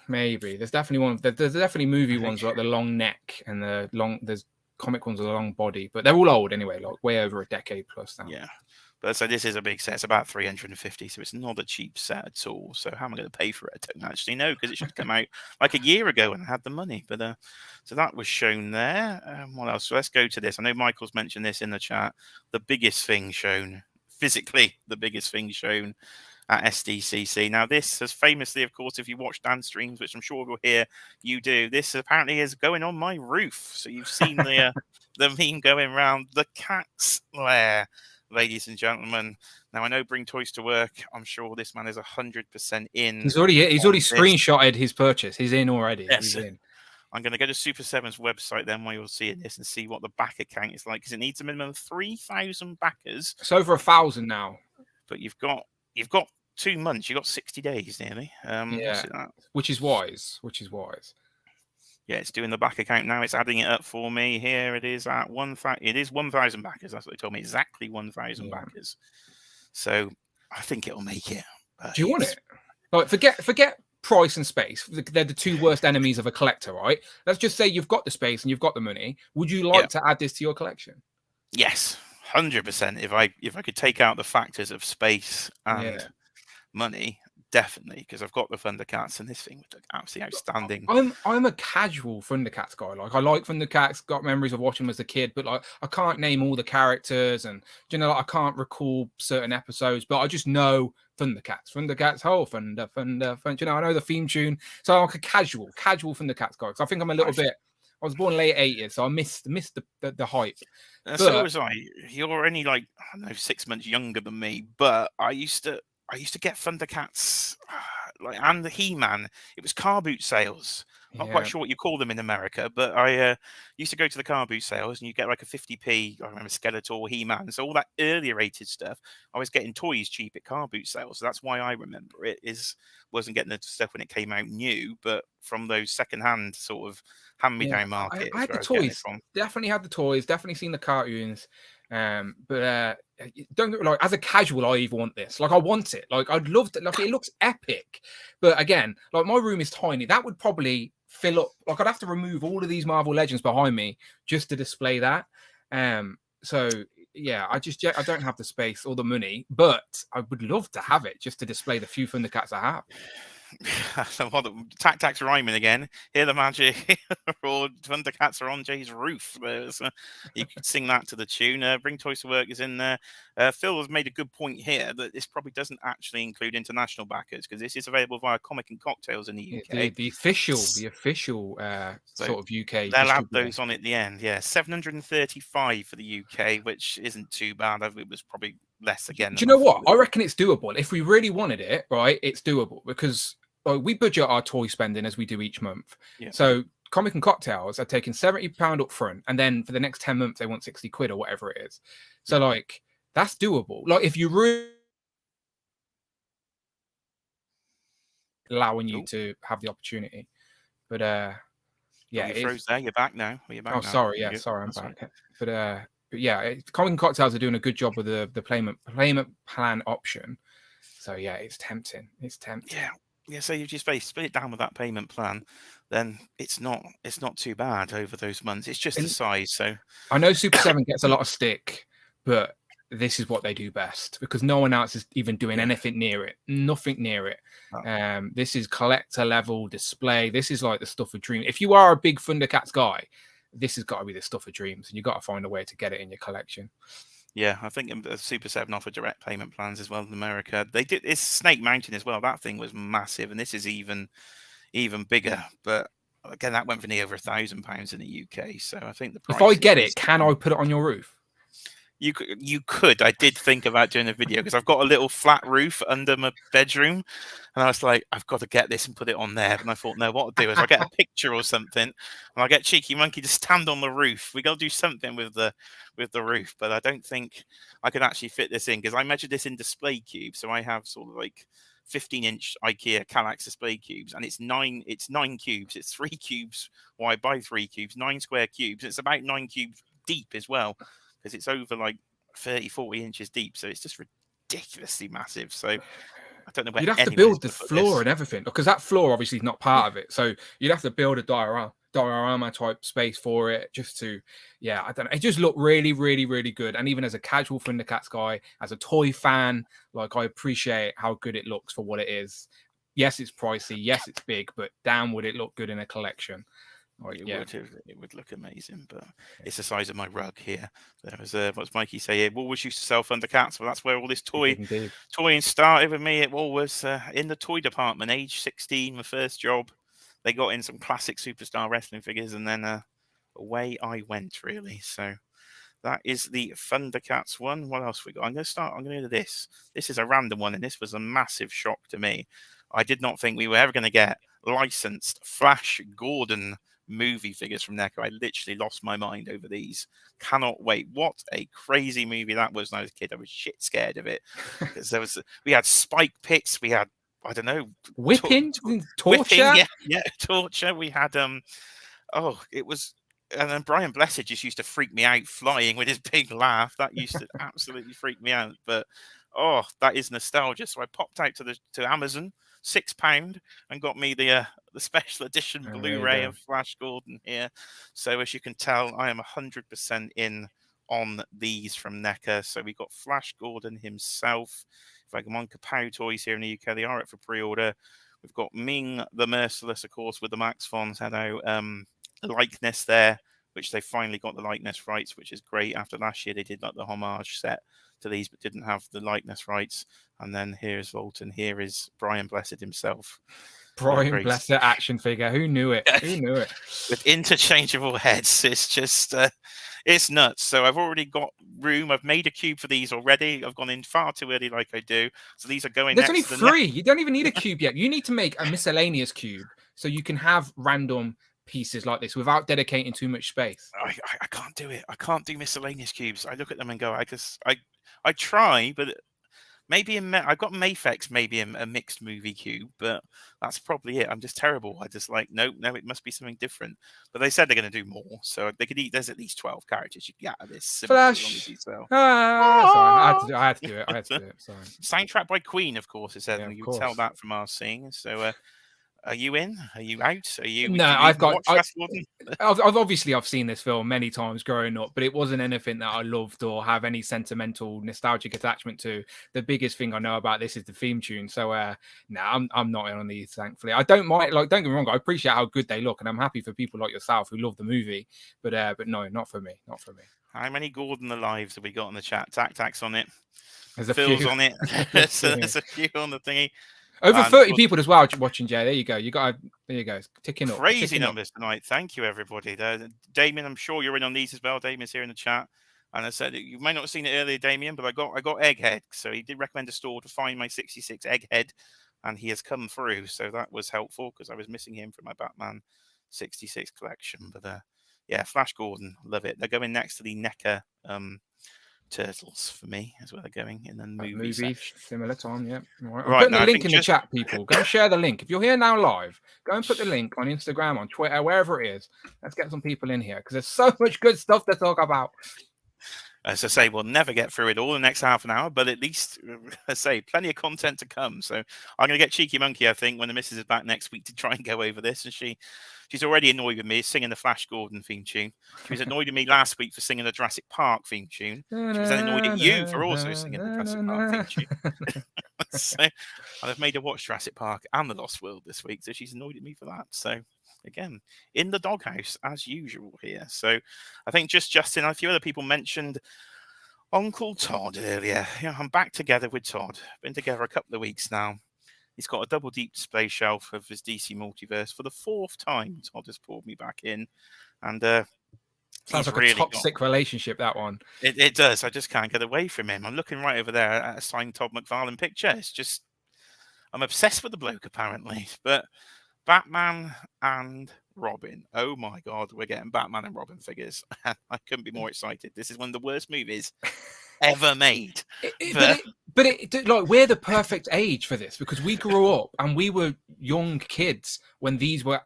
maybe. There's definitely one. There's definitely movie ones like the long neck and there's comic ones with a long body, but they're all old anyway, like way over a decade plus now. Yeah. But so this is a big set. It's about 350, so it's not a cheap set at all. So how am I going to pay for it? I don't actually know, because it should come out like a year ago and I had the money. But so that was shown there. What else? So let's go to this. I know Michael's mentioned this in the chat. The biggest thing shown, physically, the biggest thing shown at SDCC. Now, this has famously, of course, if you watch Dan streams, which I'm sure we'll hear you do, this apparently is going on my roof. So you've seen the meme going around, the cat's lair. Ladies and gentlemen, now I know Bring Toys to Work. I'm sure this man is 100% in. He's already screenshotted his purchase. He's in already. Yes. He's in. I'm going to go to Super 7's website then, where you'll see this and see what the back account is like, because it needs a minimum of 3,000 backers. It's over 1,000 now. But you've got 2 months. You've got 60 days nearly. Which is wise. Yeah, it's doing the back account now. It's adding it up for me. Here it is at 1,000. It is 1,000 backers. That's what they told me. Exactly 1,000 backers. So I think it'll make it. Do you want it? Like, forget price and space. They're the two worst enemies of a collector, right? Let's just say you've got the space and you've got the money. Would you like to add this to your collection? Yes, 100%. If I could take out the factors of space and money, definitely, because I've got the Thundercats, and this thing would look absolutely outstanding. I'm a casual Thundercats guy. Like, I like Thundercats, got memories of watching them as a kid, but like I can't name all the characters, and you know, like, I can't recall certain episodes, but I just know Thundercats, oh, thunder, you know, I know the theme tune. So I'm like a casual Thundercats guy. Because I think I'm a little bit. I was born late 80s, so I missed the hype. So was I. You're only like, I don't know, 6 months younger than me, but I used to get Thundercats, like, and the He-Man. It was car boot sales. Not quite sure what you call them in America, but I used to go to the car boot sales, and you get like a 50p. I remember Skeletor, He-Man, so all that earlier rated stuff. I was getting toys cheap at car boot sales, so that's why I remember it. Wasn't getting the stuff when it came out new, but from those second-hand sort of hand-me-down markets. I had the toys. Definitely had the toys. Definitely seen the cartoons. But don't get me, like, as a casual, I even want this. Like, I want it. Like, I'd love to. Like, it looks epic. But again, like, my room is tiny. That would probably fill up. Like, I'd have to remove all of these Marvel Legends behind me just to display that. So yeah, I don't have the space or the money, but I would love to have it just to display the few Thundercats I have. Tac-Tac's rhyming again. Hear the magic. Or Thundercats are on Jay's roof. You could sing that to the tune. Bring Toys to Work is in there. Phil has made a good point here that this probably doesn't actually include international backers, because this is available via Comic and Cocktails in the UK. The official sort of UK. They'll add those on at the end. Yeah, 735 for the UK, which isn't too bad. It was probably less again. Do you know what? I reckon it's doable. If we really wanted it, right, it's doable, because we budget our toy spending as we do each month. Yeah. So Comic and Cocktails are taking £70 up front, and then for the next 10 months they want 60 quid or whatever it is. So like, that's doable. Like, if you really allowing you to have the opportunity. But yeah, you froze there. You're back now. You're back now. Sorry, yeah, sorry, I'm back. But yeah, Comic and Cocktails are doing a good job with the payment plan option. So yeah, it's tempting. Yeah, so you just split it down with that payment plan, then it's not too bad over those months. It's just the size. So I know Super 7 gets a lot of stick, but this is what they do best, because no one else is even doing anything near it. Nothing near it. Oh. This is collector level display. This is like the stuff of dreams. If you are a big Thundercats guy, this has got to be the stuff of dreams, and you've got to find a way to get it in your collection. Yeah, I think Super 7 offer direct payment plans as well in America. They did. It's Snake Mountain as well. That thing was massive, and this is even bigger. But again, that went for nearly over £1,000 in the UK. So I think the price. If I get it, can I put it on your roof? You could. I did think about doing a video, because I've got a little flat roof under my bedroom, and I was like, I've got to get this and put it on there. And I thought, no, what I'll do is I'll get a picture or something, and I'll get Cheeky Monkey to stand on the roof. We got to do something with the roof, but I don't think I could actually fit this in, because I measured this in display cubes. So I have sort of like 15-inch IKEA Kallax display cubes, and it's nine cubes. It's 3 cubes wide by 3 cubes, 9 square cubes. It's about 9 cubes deep as well, because it's over like 30-40 inches deep. So it's just ridiculously massive. So I don't know where you'd have to build the floor and everything, because that floor obviously is not part of it. So you'd have to build a diorama type space for it, just to, yeah, I don't know. It just looked really, really, really good. And even as a casual Thundercats guy, as a toy fan, like, I appreciate how good it looks for what it is. Yes, it's pricey. Yes, it's big, but damn, would it look good in a collection? It would look amazing, but it's the size of my rug here. There was what's Mikey say here? Woolworths used to sell Thundercats, well, that's where all this toying started with me. It all was in the toy department. Age 16, my first job. They got in some classic superstar wrestling figures, and then away I went, really. So that is the Thundercats one. What else we got? I'm going to go to this. This is a random one, and this was a massive shock to me. I did not think we were ever going to get licensed Flash Gordon movie figures from NECA. I literally lost my mind over these. Cannot wait. What a crazy movie that was when I was a kid. I was shit scared of it, because we had spike pits, we had, I don't know, whipping, torture. Yeah, torture. We had it was, and then Brian Blessed just used to freak me out flying with his big laugh. That used to absolutely freak me out. But that is nostalgia. So I popped out to Amazon, £6, and got me the special edition Blu-ray of Flash Gordon here. So as you can tell, I am 100% in on these from NECA. So we got Flash Gordon himself, Vagabond Kapow toys here in the UK. They are up for pre-order. We've got Ming the Merciless, of course, with the Max Fon's had out likeness there, which they finally got the likeness rights, which is great. After last year, they did like the homage set to these, but didn't have the likeness rights. And then here's Volton. Here is Brian Blessed himself. Brian Blessed action figure. Who knew it? Who knew it? With interchangeable heads. It's just, it's nuts. So I've already got room. I've made a cube for these already. I've gone in far too early like I do. So these are going There's next only 3. You don't even need a cube yet. You need to make a miscellaneous cube so you can have random pieces like this without dedicating too much space. I can't do it. I can't do miscellaneous cubes. I look at them and go, I try, but maybe I've got Mafex, maybe a mixed movie cube, but that's probably it. I'm just terrible. I just like, no, it must be something different. But they said they're going to do more, so they could eat. There's at least 12 characters you can get out of this. Flash. Sorry, I had to do it. Sorry. Soundtrack by Queen, of course. It said, Yeah, and you would tell that from our seeing. So, are you in? Are you out? Are you? No, I've obviously seen this film many times growing up, but it wasn't anything that I loved or have any sentimental, nostalgic attachment to. The biggest thing I know about this is the theme tune. So, no, I'm not in on these. Thankfully, I don't mind. Like, don't get me wrong, I appreciate how good they look, and I'm happy for people like yourself who love the movie. But no, not for me. Not for me. How many Gordon Alives have we got in the chat? Tac on it. There's a Phil's few on it. There's a few on the thingy. Over 30 people as well watching, Jay. There you go. There you go. Ticking up. Crazy numbers tonight. Thank you, everybody. Damien, I'm sure you're in on these as well. Damien's here in the chat. And I said, you may not have seen it earlier, Damien, but I got Egghead. So he did recommend a store to find my 66 Egghead. And he has come through. So that was helpful because I was missing him from my Batman 66 collection. But yeah, Flash Gordon. Love it. They're going next to the NECA Turtles for me as well. They're going in the movie similar time. Yeah, right. I'm putting the link in the chat, people. Go and share the link. If you're here now live, go and put the link on Instagram, on Twitter, wherever it is. Let's get some people in here because there's so much good stuff to talk about. As I say, we'll never get through it all in the next half an hour, but at least, I say, plenty of content to come. So I'm going to get Cheeky Monkey, I think, when the missus is back next week to try and go over this. And she's already annoyed with me singing the Flash Gordon theme tune. She was annoyed with me last week for singing the Jurassic Park theme tune. She was then annoyed at you for also singing the Jurassic Park theme tune. So I've made her watch Jurassic Park and The Lost World this week, so she's annoyed at me for that. So again, in the doghouse as usual here. So I think Justin, a few other people mentioned Uncle Todd earlier. Yeah, I'm back together with Todd. Been together a couple of weeks now. He's got a double deep display shelf of his DC Multiverse. For the 4th time, Todd has pulled me back in. And sounds like really a toxic relationship, that one. It does. I just can't get away from him. I'm looking right over there at a signed Todd McFarlane picture. It's just, I'm obsessed with the bloke, apparently. But Batman and Robin. Oh my God, we're getting Batman and Robin figures. I couldn't be more excited. This is one of the worst movies ever made. But like, we're the perfect age for this because we grew up and we were young kids when these were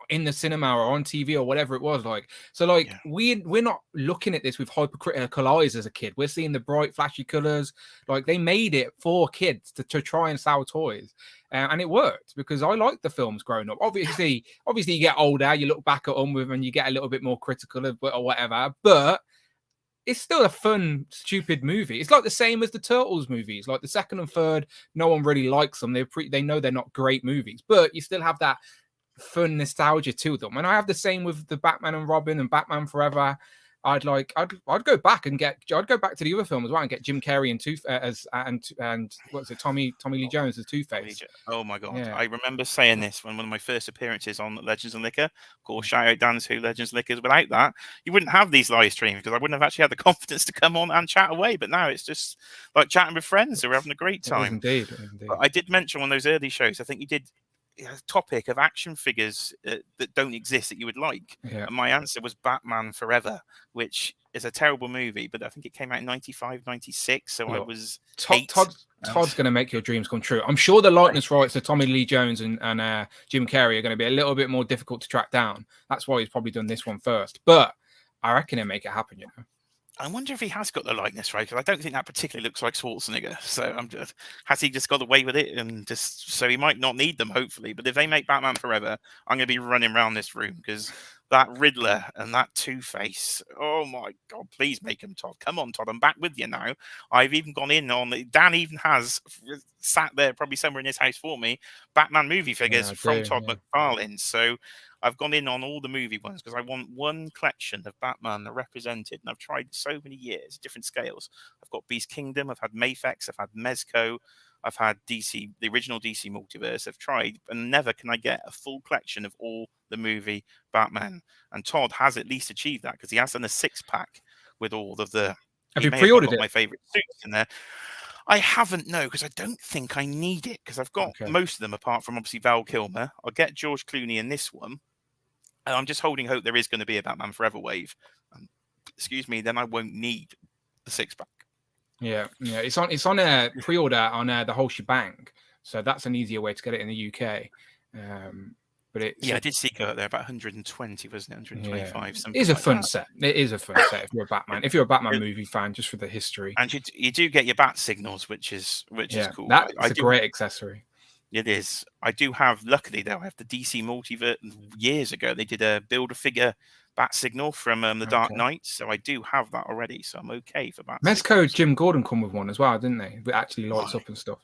in the cinema or on TV or whatever it was like. So like we're not looking at this with hypercritical eyes as a kid. We're seeing the bright flashy colors. Like they made it for kids to try and sell toys. And it worked because I liked the films growing up. Obviously you get older, you look back at them and you get a little bit more critical of or whatever, but it's still a fun, stupid movie. It's like the same as the Turtles movies. Like the second and third, no one really likes them. They know they're not great movies, but you still have that fun nostalgia to them. And I have the same with the Batman and Robin and Batman Forever. I'd go back and I'd go back to the other film as well and get Jim Carrey and what's it, Tommy Lee Jones as Two-Face. Oh my God. Yeah. I remember saying this when one of my first appearances on Legends and Liquor. Of course, shout out Dan Who Legends and Liquors. Without that, you wouldn't have these live streams because I wouldn't have actually had the confidence to come on and chat away. But now it's just like chatting with friends who are having a great time. Indeed. But I did mention on those early shows, I think you did a topic of action figures that don't exist that you would like. Yeah. And my answer was Batman Forever, which is a terrible movie, but I think it came out in 95, 96. So I was Todd's going to make your dreams come true. I'm sure the likeness rights to Tommy Lee Jones and Jim Carrey are going to be a little bit more difficult to track down. That's why he's probably done this one first. But I reckon he'll make it happen, you know. I wonder if he has got the likeness right, because I don't think that particularly looks like Schwarzenegger. So has he just got away with it? And just so he might not need them, hopefully. But if they make Batman Forever, I'm going to be running around this room because that Riddler and that Two-Face. Oh my God, please make him Todd. Come on, Todd, I'm back with you now. I've even gone in on Dan even has sat there probably somewhere in his house for me, Batman movie figures from Todd McFarlane. So I've gone in on all the movie ones because I want one collection of Batman that represented, and I've tried so many years, different scales. I've got Beast Kingdom, I've had Mafex, I've had Mezco, I've had DC, the original DC multiverse. I've tried, and never can I get a full collection of all the movie Batman. And Todd has at least achieved that because he has done a 6-pack with all of the. Have you pre-ordered it? My favorite suits in there. I haven't, no, because I don't think I need it because I've got most of them apart from obviously Val Kilmer. I'll get George Clooney in this one. And I'm just holding hope there is going to be a Batman Forever wave. Excuse me, then I won't need the 6-pack. Yeah, it's on a pre-order on the whole shebang, so that's an easier way to get it in the UK. But I did see go out there about 120, wasn't it? 125. It is a fun set. It is a fun set if you're a Batman. If you're a Batman movie fan, just for the history. And you do get your bat signals, which is cool. That's a great accessory. It is. I do have. Luckily, though, I have the DC Multiverse. Years ago, they did a build-a-figure bat signal from the Dark Knight, so I do have that already. So I'm okay for bat. Mezco Jim Gordon come with one as well, didn't they? It actually lights up and stuff.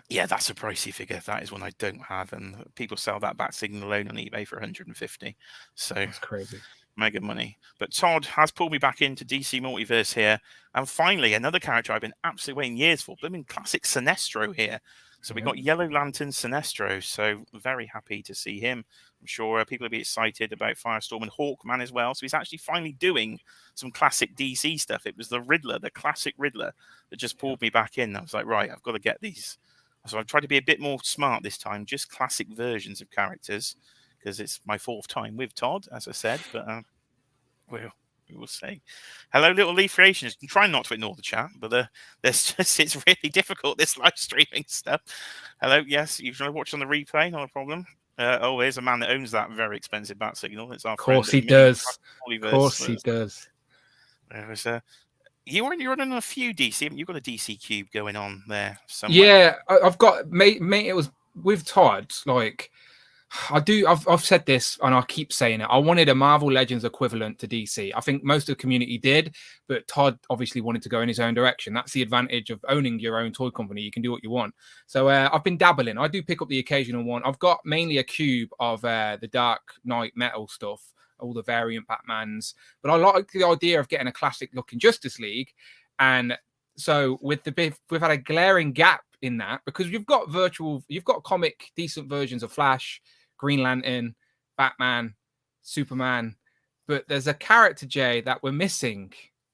Yeah, that's a pricey figure. That is one I don't have, and people sell that bat signal alone on eBay for 150. So that's crazy. Mega money. But Todd has pulled me back into DC Multiverse here, and finally another character I've been absolutely waiting years for. Blooming classic Sinestro here. So we got Yellow Lantern Sinestro. So very happy to see him. I'm sure people will be excited about Firestorm and Hawkman as well. So he's actually finally doing some classic DC stuff. It was the Riddler, the classic Riddler, that just pulled me back in. I was like, right, I've got to get these. So I've tried to be a bit more smart this time, just classic versions of characters, because it's my 4th time with Todd, as I said. But we will see. Hello, little Leaf Creations. I'm trying not to ignore the chat, but it's really difficult, this live streaming stuff. Hello, yes, you can watch on the replay, not a problem. There's a man that owns that very expensive bat signal. It's our friend. Of course he does. Of course he does. You're running a few DC. You've got a DC cube going on there somewhere. Yeah, I've got mate. It was with Todd. Like I've said this and I keep saying it. I wanted a Marvel Legends equivalent to DC. I think most of the community did, but Todd obviously wanted to go in his own direction. That's the advantage of owning your own toy company. You can do what you want. So I've been dabbling. I do pick up the occasional one. I've got mainly a cube of the Dark Knight metal stuff, all the variant Batmans, but I like the idea of getting a classic looking Justice League. And so we've had a glaring gap in that because you've got comic decent versions of Flash, Green Lantern, Batman, Superman, but there's a character, Jay, that we're missing.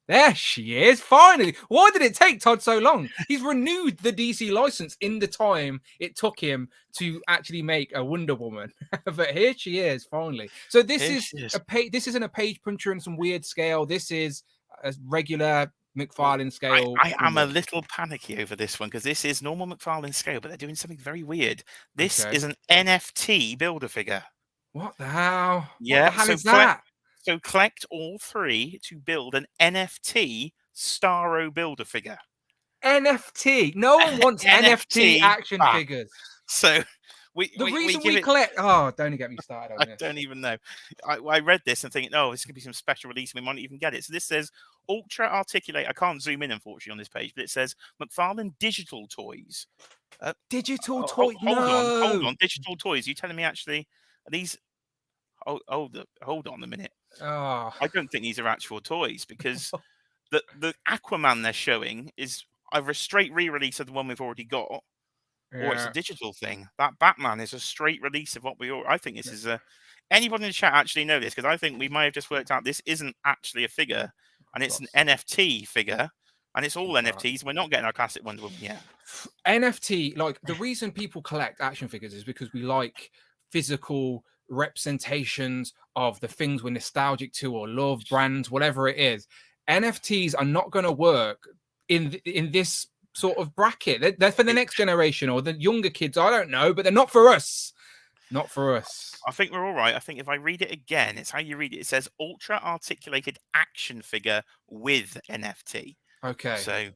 There she is, finally. Why did it take Todd so long? He's renewed the DC license in the time it took him to actually make a Wonder Woman. But here she is, finally. So this isn't a page puncher and some weird scale. This is a regular McFarlane scale. I am a little panicky over this one because this is normal McFarlane scale, but they're doing something very weird. This is an NFT Build-A-Figure. What the hell? Yeah, what the hell is that? So collect all 3 to build an NFT Starro Build-A-Figure. NFT. No one wants NFT action figures. So we collect. Oh, don't get me started on this. I don't even know. I read this and thinking, oh, this could be some special release. We might not even get it. So this says Ultra Articulate. I can't zoom in, unfortunately, on this page, but it says McFarlane Digital Toys. Digital toys? Hold on. Digital toys. You telling me actually are these? Hold on a minute. Oh. I don't think these are actual toys because the Aquaman they're showing is either a straight re-release of the one we've already got, or it's a digital thing. That Batman is a straight release of what we all. I think this is a. Anybody in the chat actually know this? Because I think we might have just worked out this isn't actually a figure, and it's an NFT figure, and it's all NFTs. We're not getting our classic Wonder Woman yet. NFT, like the reason people collect action figures is because we like physical representations of the things we're nostalgic to or love, brands, whatever it is. NFTs are not going to work in this sort of bracket. They're for the next generation or the younger kids. I don't know, but they're not for us. Not for us. I think we're all right. I think if I read it again, it's how you read it. It says Ultra Articulated Action Figure with NFT. Okay. So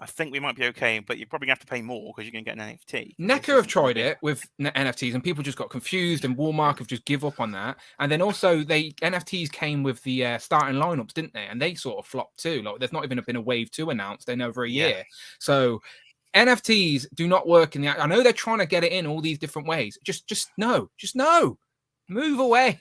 I think we might be okay, but you're probably going to have to pay more because you're going to get an NFT. NECA have tried it with NFTs and people just got confused, and Walmart have just give up on that. And then also NFTs came with the starting lineups, didn't they? And they sort of flopped too. Like there's not even been a wave 2 announced in over a year. So NFTs do not work in the. I know they're trying to get it in all these different ways. Just no, move away.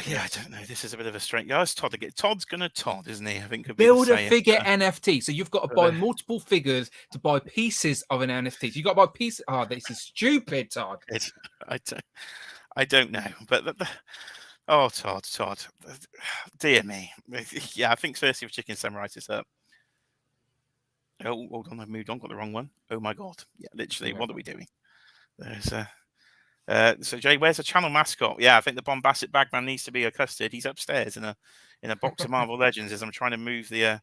Yeah, I don't know. This is a bit of a strange. Yeah, it's Todd again. Todd's gonna Todd, isn't he? I think could Build a figure NFT. So you've got to buy multiple figures to buy pieces of an NFT. So you got to buy pieces. Oh, this is stupid, Todd. I don't know, but oh, Todd, dear me. Yeah, I think firstly, if Chicken Samurai this up. Oh, hold on, I've moved on. Got the wrong one. Oh my god. Yeah, literally. What are we doing? There's so Jay, where's the channel mascot? Yeah, I think the bombastic bagman needs to be a custard. He's upstairs in a box of Marvel Legends as I'm trying to move the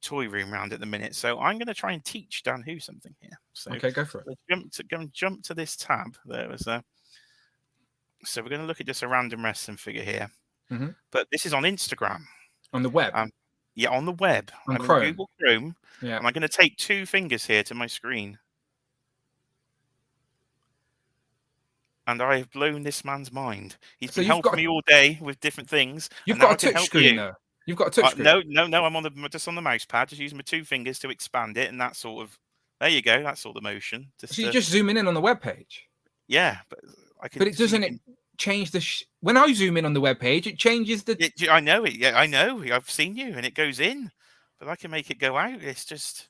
toy room around at the minute. So I'm going to try and teach Dan Who something here. So okay, go for it. Jump to this tab. There was so we're going to look at just a random wrestling figure here, but this is on Instagram. On the web. Yeah, on the web. On Chrome. Google Chrome. Yeah. And I'm going to take 2 fingers here to my screen. And I have blown this man's mind. He's been helping me all day with different things. You've got a touch screen though. You've got a touch screen. No. I'm just on the mouse pad, just using my 2 fingers to expand it, and that sort of. There you go. That's all the motion. So you're just zooming in on the web page. Yeah, but I can. But it doesn't change the. When I zoom in on the web page, it changes the. I know it. Yeah, I know. I've seen you, and it goes in, but I can make it go out. It's just.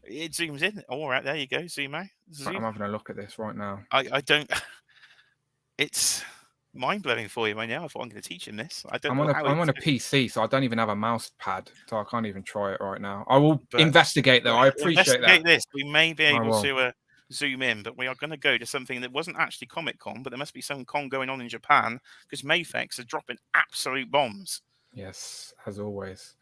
It zooms in. All right, there you go. Zoom out. Zoom. I'm having a look at this right now. I don't. It's mind blowing for you right now. I thought I'm going to teach him this. I'm on a PC, so I don't even have a mouse pad, so I can't even try it right now. I will investigate though. I appreciate that. This. We may be able to zoom in, but we are going to go to something that wasn't actually Comic Con, but there must be some con going on in Japan because Mayfex are dropping absolute bombs. Yes, as always.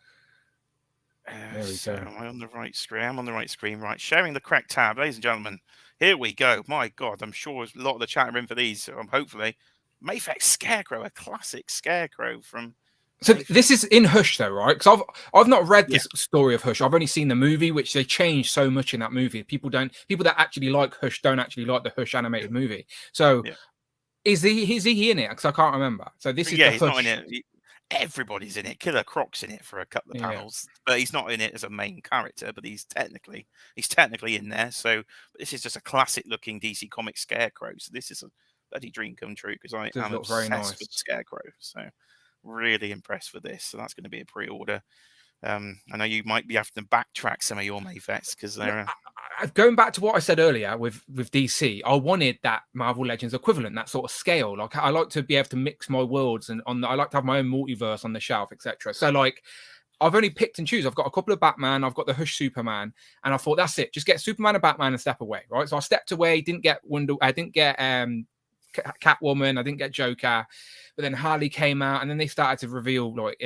There we so go. Am I on the right screen? I'm on the right screen. Right, sharing the correct tab, ladies and gentlemen. Here we go. My God, I'm sure a lot of the chat are in for these. Hopefully, Mayfex Scarecrow, a classic Scarecrow from. So this is in Hush though, right? Because I've not read this story of Hush. I've only seen the movie, which they changed so much in that movie. People that actually like Hush don't actually like the Hush animated movie. So is he in it? Because I can't remember. So this is he's not in it. Everybody's in it. Killer Croc's in it for a couple of panels, but he's not in it as a main character. But he's technically in there. So this is just a classic looking DC Comics Scarecrow. So this is a bloody dream come true because I am obsessed with Scarecrow. So really impressed with this. So that's going to be a pre-order. I know you might be having to backtrack some of your Mayfex because they're. Going back to what I said earlier with DC, I wanted that Marvel Legends equivalent, that sort of scale. Like I like to be able to mix my worlds, and I like to have my own multiverse on the shelf, etc. So like, I've only picked and choose. I've got a couple of Batman, I've got the Hush Superman, and I thought that's it. Just get Superman and Batman and step away, right? So I stepped away. Didn't get Catwoman. I didn't get Joker, but then Harley came out, and then they started to reveal like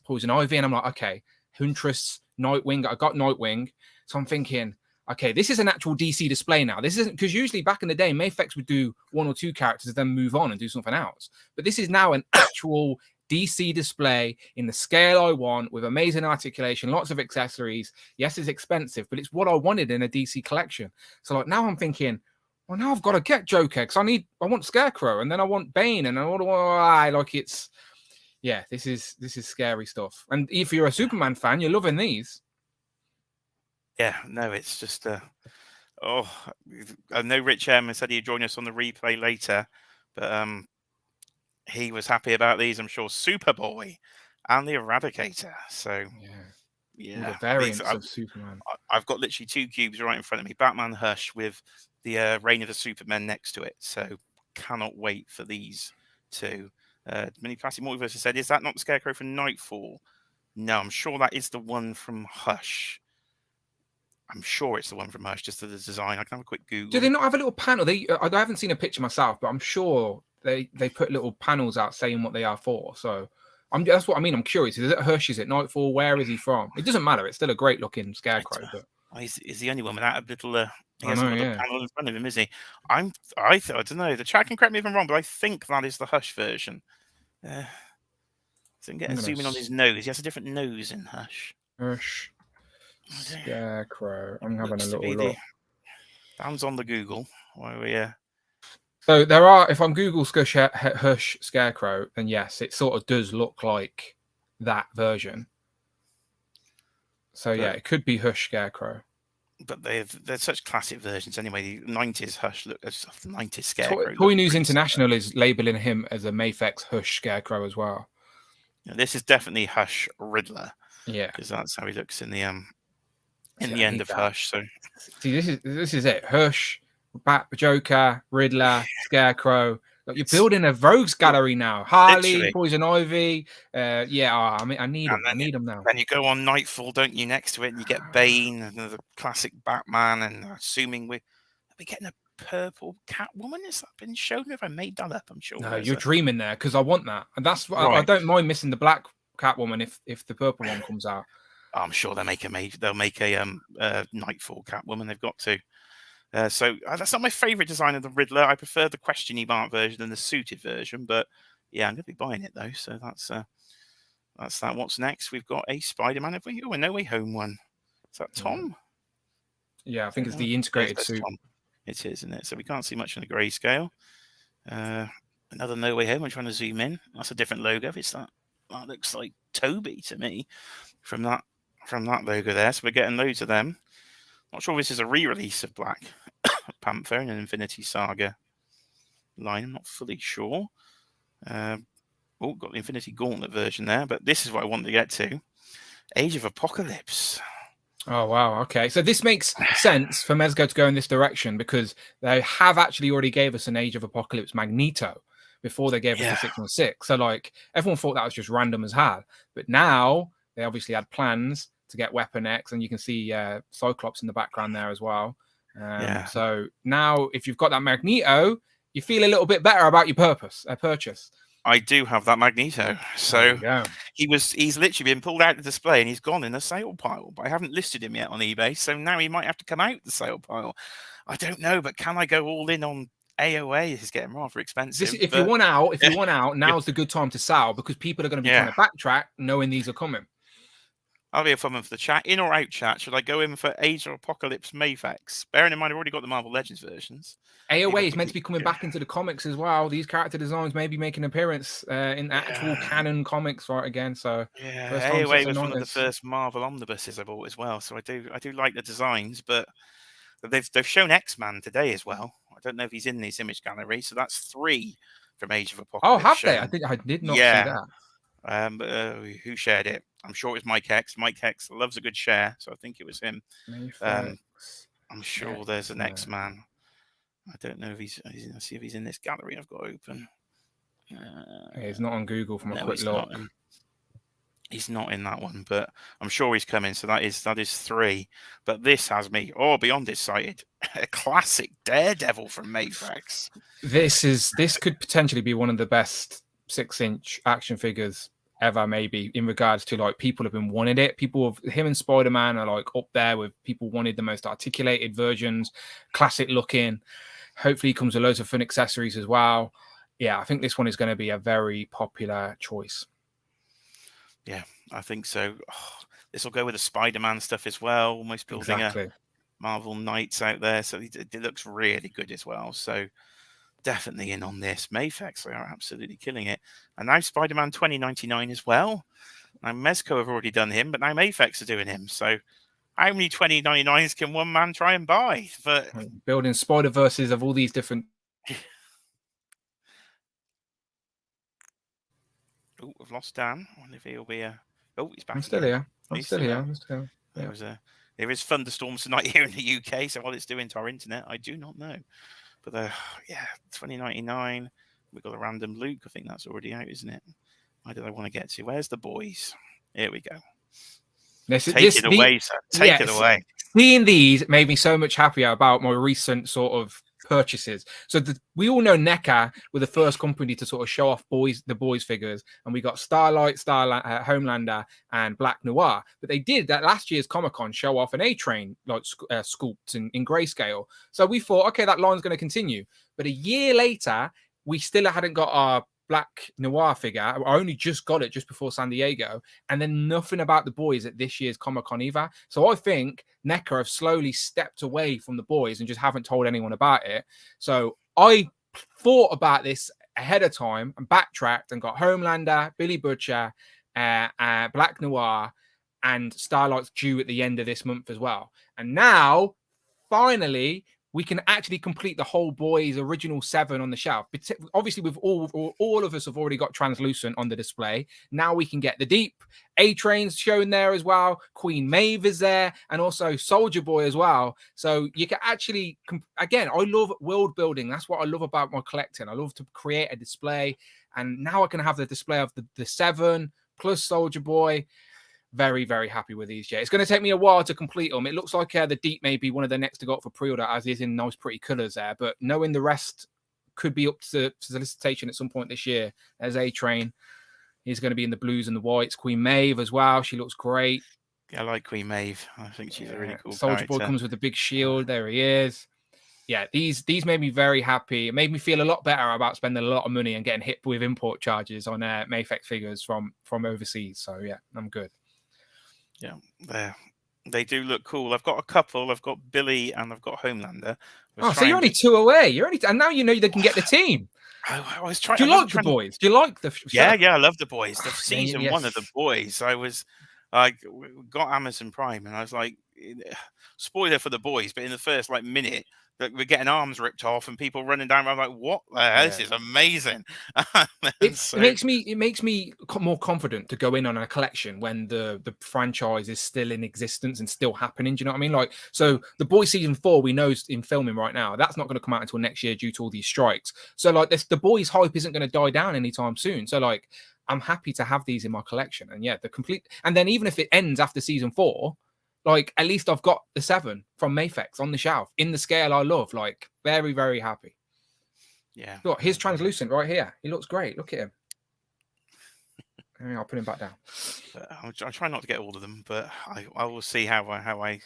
Poison Ivy, and I'm like, okay, Huntress, Nightwing. I got Nightwing, so I'm thinking. Okay, this is an actual DC display now. This isn't because usually back in the day, Mayfex would do 1 or 2 characters and then move on and do something else. But this is now an actual DC display in the scale I want with amazing articulation, lots of accessories. Yes, it's expensive, but it's what I wanted in a DC collection. So like now I'm thinking, well, now I've got to get Joker because I want Scarecrow and then I want Bane and I want like it's this is scary stuff. And if you're a Superman fan, you're loving these. Yeah, no, it's just I know Rich M said he'd join us on the replay later, but he was happy about these. I'm sure Superboy and the Eradicator. So the variants of Superman. I've got literally 2 cubes right in front of me. Batman Hush with the Reign of the Supermen next to it. So cannot wait for these 2. Mini Plastic Multiverse said, "Is that not the Scarecrow from Nightfall?" No, I'm sure that is the one from Hush. I'm sure it's the one from Hush, just to the design. I can have a quick Google. Do they not have a little panel? I haven't seen a picture myself, but I'm sure they put little panels out saying what they are for. So that's what I mean. I'm curious. Is it Hush? Is it Nightfall? Where is he from? It doesn't matter. It's still a great looking Scarecrow. But he's the only one without a little. He has a little panel in front of him, is he? I don't know. The chat can correct me if I'm wrong, but I think that is the Hush version. So I'm getting zoom in on his nose. He has a different nose in Hush. Hush Scarecrow. I'm having Looks a to little be look. Dan's on the Google. Why we So there are, if I'm Google Hush Scarecrow, then yes, it sort of does look like that version. So yeah, it could be Hush Scarecrow. But they're such classic versions anyway. The 90s Hush look, the 90s Scarecrow. Toy News International is labeling him as a Mafex Hush Scarecrow as well. Yeah, this is definitely Hush Riddler. Yeah, because that's how he looks in the See, end of that. Hush. So see, this is it. Hush, Bat, Joker, Riddler, Scarecrow. Look, you're building a Rogues gallery now. Harley, literally. Poison Ivy. I mean, I need them. I need them now. Then you go on Nightfall, don't you? Next to it, and you get Bane and the classic Batman, and assuming we're getting a purple Catwoman. Has that been shown? If I made that up, I'm sure. No, you're dreaming there because I want that, and that's Right. I don't mind missing the black Catwoman if the purple one comes out. I'm sure they'll make a Nightfall Catwoman. They've got to. So that's not my favorite design of the Riddler. I prefer the question mark version than the suited version. But yeah, I'm going to be buying it though. So that's that. What's next? We've got a Spiderman. Have we? Oh, a No Way Home one. Is that Tom? Yeah, I think it's the integrated suit. Tom. It is, isn't it? So we can't see much on the grayscale. Another No Way Home. I'm trying to zoom in. That's a different logo. It's that looks like Toby to me from that logo there. So we're getting loads of them. Not sure if this is a re-release of Black Panther and an Infinity Saga line. I'm not fully sure. Got the Infinity Gauntlet version there, but this is what I want to get to. Age of Apocalypse. Oh, wow. Okay. So this makes sense for Mezco to go in this direction because they have actually already gave us an Age of Apocalypse Magneto before they gave us the 616. So like everyone thought that was just random as hell. But now they obviously had plans to get Weapon X, and you can see Cyclops in the background there as well. So now if you've got that Magneto, you feel a little bit better about your purchase. I do have that Magneto. So he's literally been pulled out of the display and he's gone in a sale pile. But I haven't listed him yet on eBay. So now he might have to come out the sale pile. I don't know, but can I go all in on AOA? It's getting rather expensive. If you want out, now's the good time to sell because people are going to be trying to backtrack knowing these are coming. I'll be a comment for the chat. In or out chat, should I go in for Age of Apocalypse Mafex? Bearing in mind, I've already got the Marvel Legends versions. AOA is meant to be coming back into the comics as well. These character designs may be making an appearance in actual canon comics right again. So AOA was one of the first Marvel omnibuses I bought as well. So I do like the designs, but they've shown X-Man today as well. I don't know if he's in this image gallery. So that's 3 from Age of Apocalypse. Oh, have they? I did not see that. Who shared it? I'm sure it was Mike X. Mike X loves a good share, so I think it was him. I'm sure there's an X-Man. I don't know if he's. Let's see if he's in this gallery I've got open. He's not on Google from a quick look. He's not in that one, but I'm sure he's coming. So that is 3. But this has me beyond excited. A classic Daredevil from Mafex. This could potentially be one of the best 6-inch action figures ever, maybe, in regards to like people have been wanting it. People of him and Spider-Man are like up there with people wanted the most articulated versions, classic looking. Hopefully he comes with loads of fun accessories as well. Yeah, I think this one is going to be a very popular choice. Yeah, I think so. This will go with the Spider-Man stuff as well, almost building a Marvel Knights out there. So it looks really good as well. So definitely in on this. Mafex, they are absolutely killing it. And now Spider-Man 2099 as well. Now Mezco have already done him, but now Mafex are doing him. So how many 2099s can one man try and buy? For building Spider-Verses of all these different... Oh, I've lost Dan. I wonder if he'll be he's back. I'm still here. I'm still here. There is thunderstorms tonight here in the UK, so what it's doing to our internet, I do not know. But 2099, we've got a random Luke. I think that's already out, isn't it? Where did I want to get to? Where's the boys? Here we go. Take it away, sir. Take it away. Seeing these made me so much happier about my recent sort of purchases. So we all know NECA were the first company to sort of show off the boys figures, and we got Starlight, Homelander, and Black Noir. But they did that last year's Comic-Con show off an A-Train like sculpt in grayscale. So we thought, okay, that line's going to continue. But a year later, we still hadn't got our Black Noir figure. I only just got it just before San Diego, and then nothing about the boys at this year's Comic-Con either. So I think NECA have slowly stepped away from the boys and just haven't told anyone about it. So I thought about this ahead of time and backtracked and got Homelander, Billy Butcher, Black Noir, and Starlight's due at the end of this month as well. And now, finally, we can actually complete the whole boys' original 7 on the shelf. But obviously, with all of us have already got Translucent on the display. Now we can get the Deep A-Train's shown there as well. Queen Maeve is there, and also Soldier Boy as well. So you can actually, again, I love world building. That's what I love about my collecting. I love to create a display, and now I can have the display of the 7 plus Soldier Boy. Very, very happy with these, Jay. It's going to take me a while to complete them. It looks like the Deep may be one of the next to go up for pre-order, as is in nice, pretty colours there. But knowing the rest could be up to solicitation at some point this year. There's A-Train. He's going to be in the blues and the whites. Queen Maeve as well. She looks great. Yeah, I like Queen Maeve. I think she's a really cool Soldier Boy character. comes with a big shield. There he is. Yeah, these made me very happy. It made me feel a lot better about spending a lot of money and getting hit with import charges on Mayfex figures from overseas. So, yeah, I'm good. Yeah, they do look cool. I've got a couple. I've got Billy and I've got Homelander. So you're only 2 away. And now you know they can get the team. I was trying. Do you like the boys? Do you like the? Yeah, I love the boys. The season 1 of the boys. I got Amazon Prime, and I was like, spoiler for the boys, but in the first minute, we're getting arms ripped off and people running down. I'm like, what? This is amazing. It makes me more confident to go in on a collection when the franchise is still in existence and still happening. Do you know what I mean? Like, so the Boys season 4 we know is in filming right now. That's not going to come out until next year due to all these strikes. So the Boys hype isn't going to die down anytime soon. So I'm happy to have these in my collection. And yeah, and then even if it ends after season 4. At least I've got the 7 from Mayfex on the shelf in the scale I love. Very, very happy. Yeah. Look, here's Translucent right here. He looks great. Look at him. I'll put him back down. I'll try not to get all of them, but I will see how I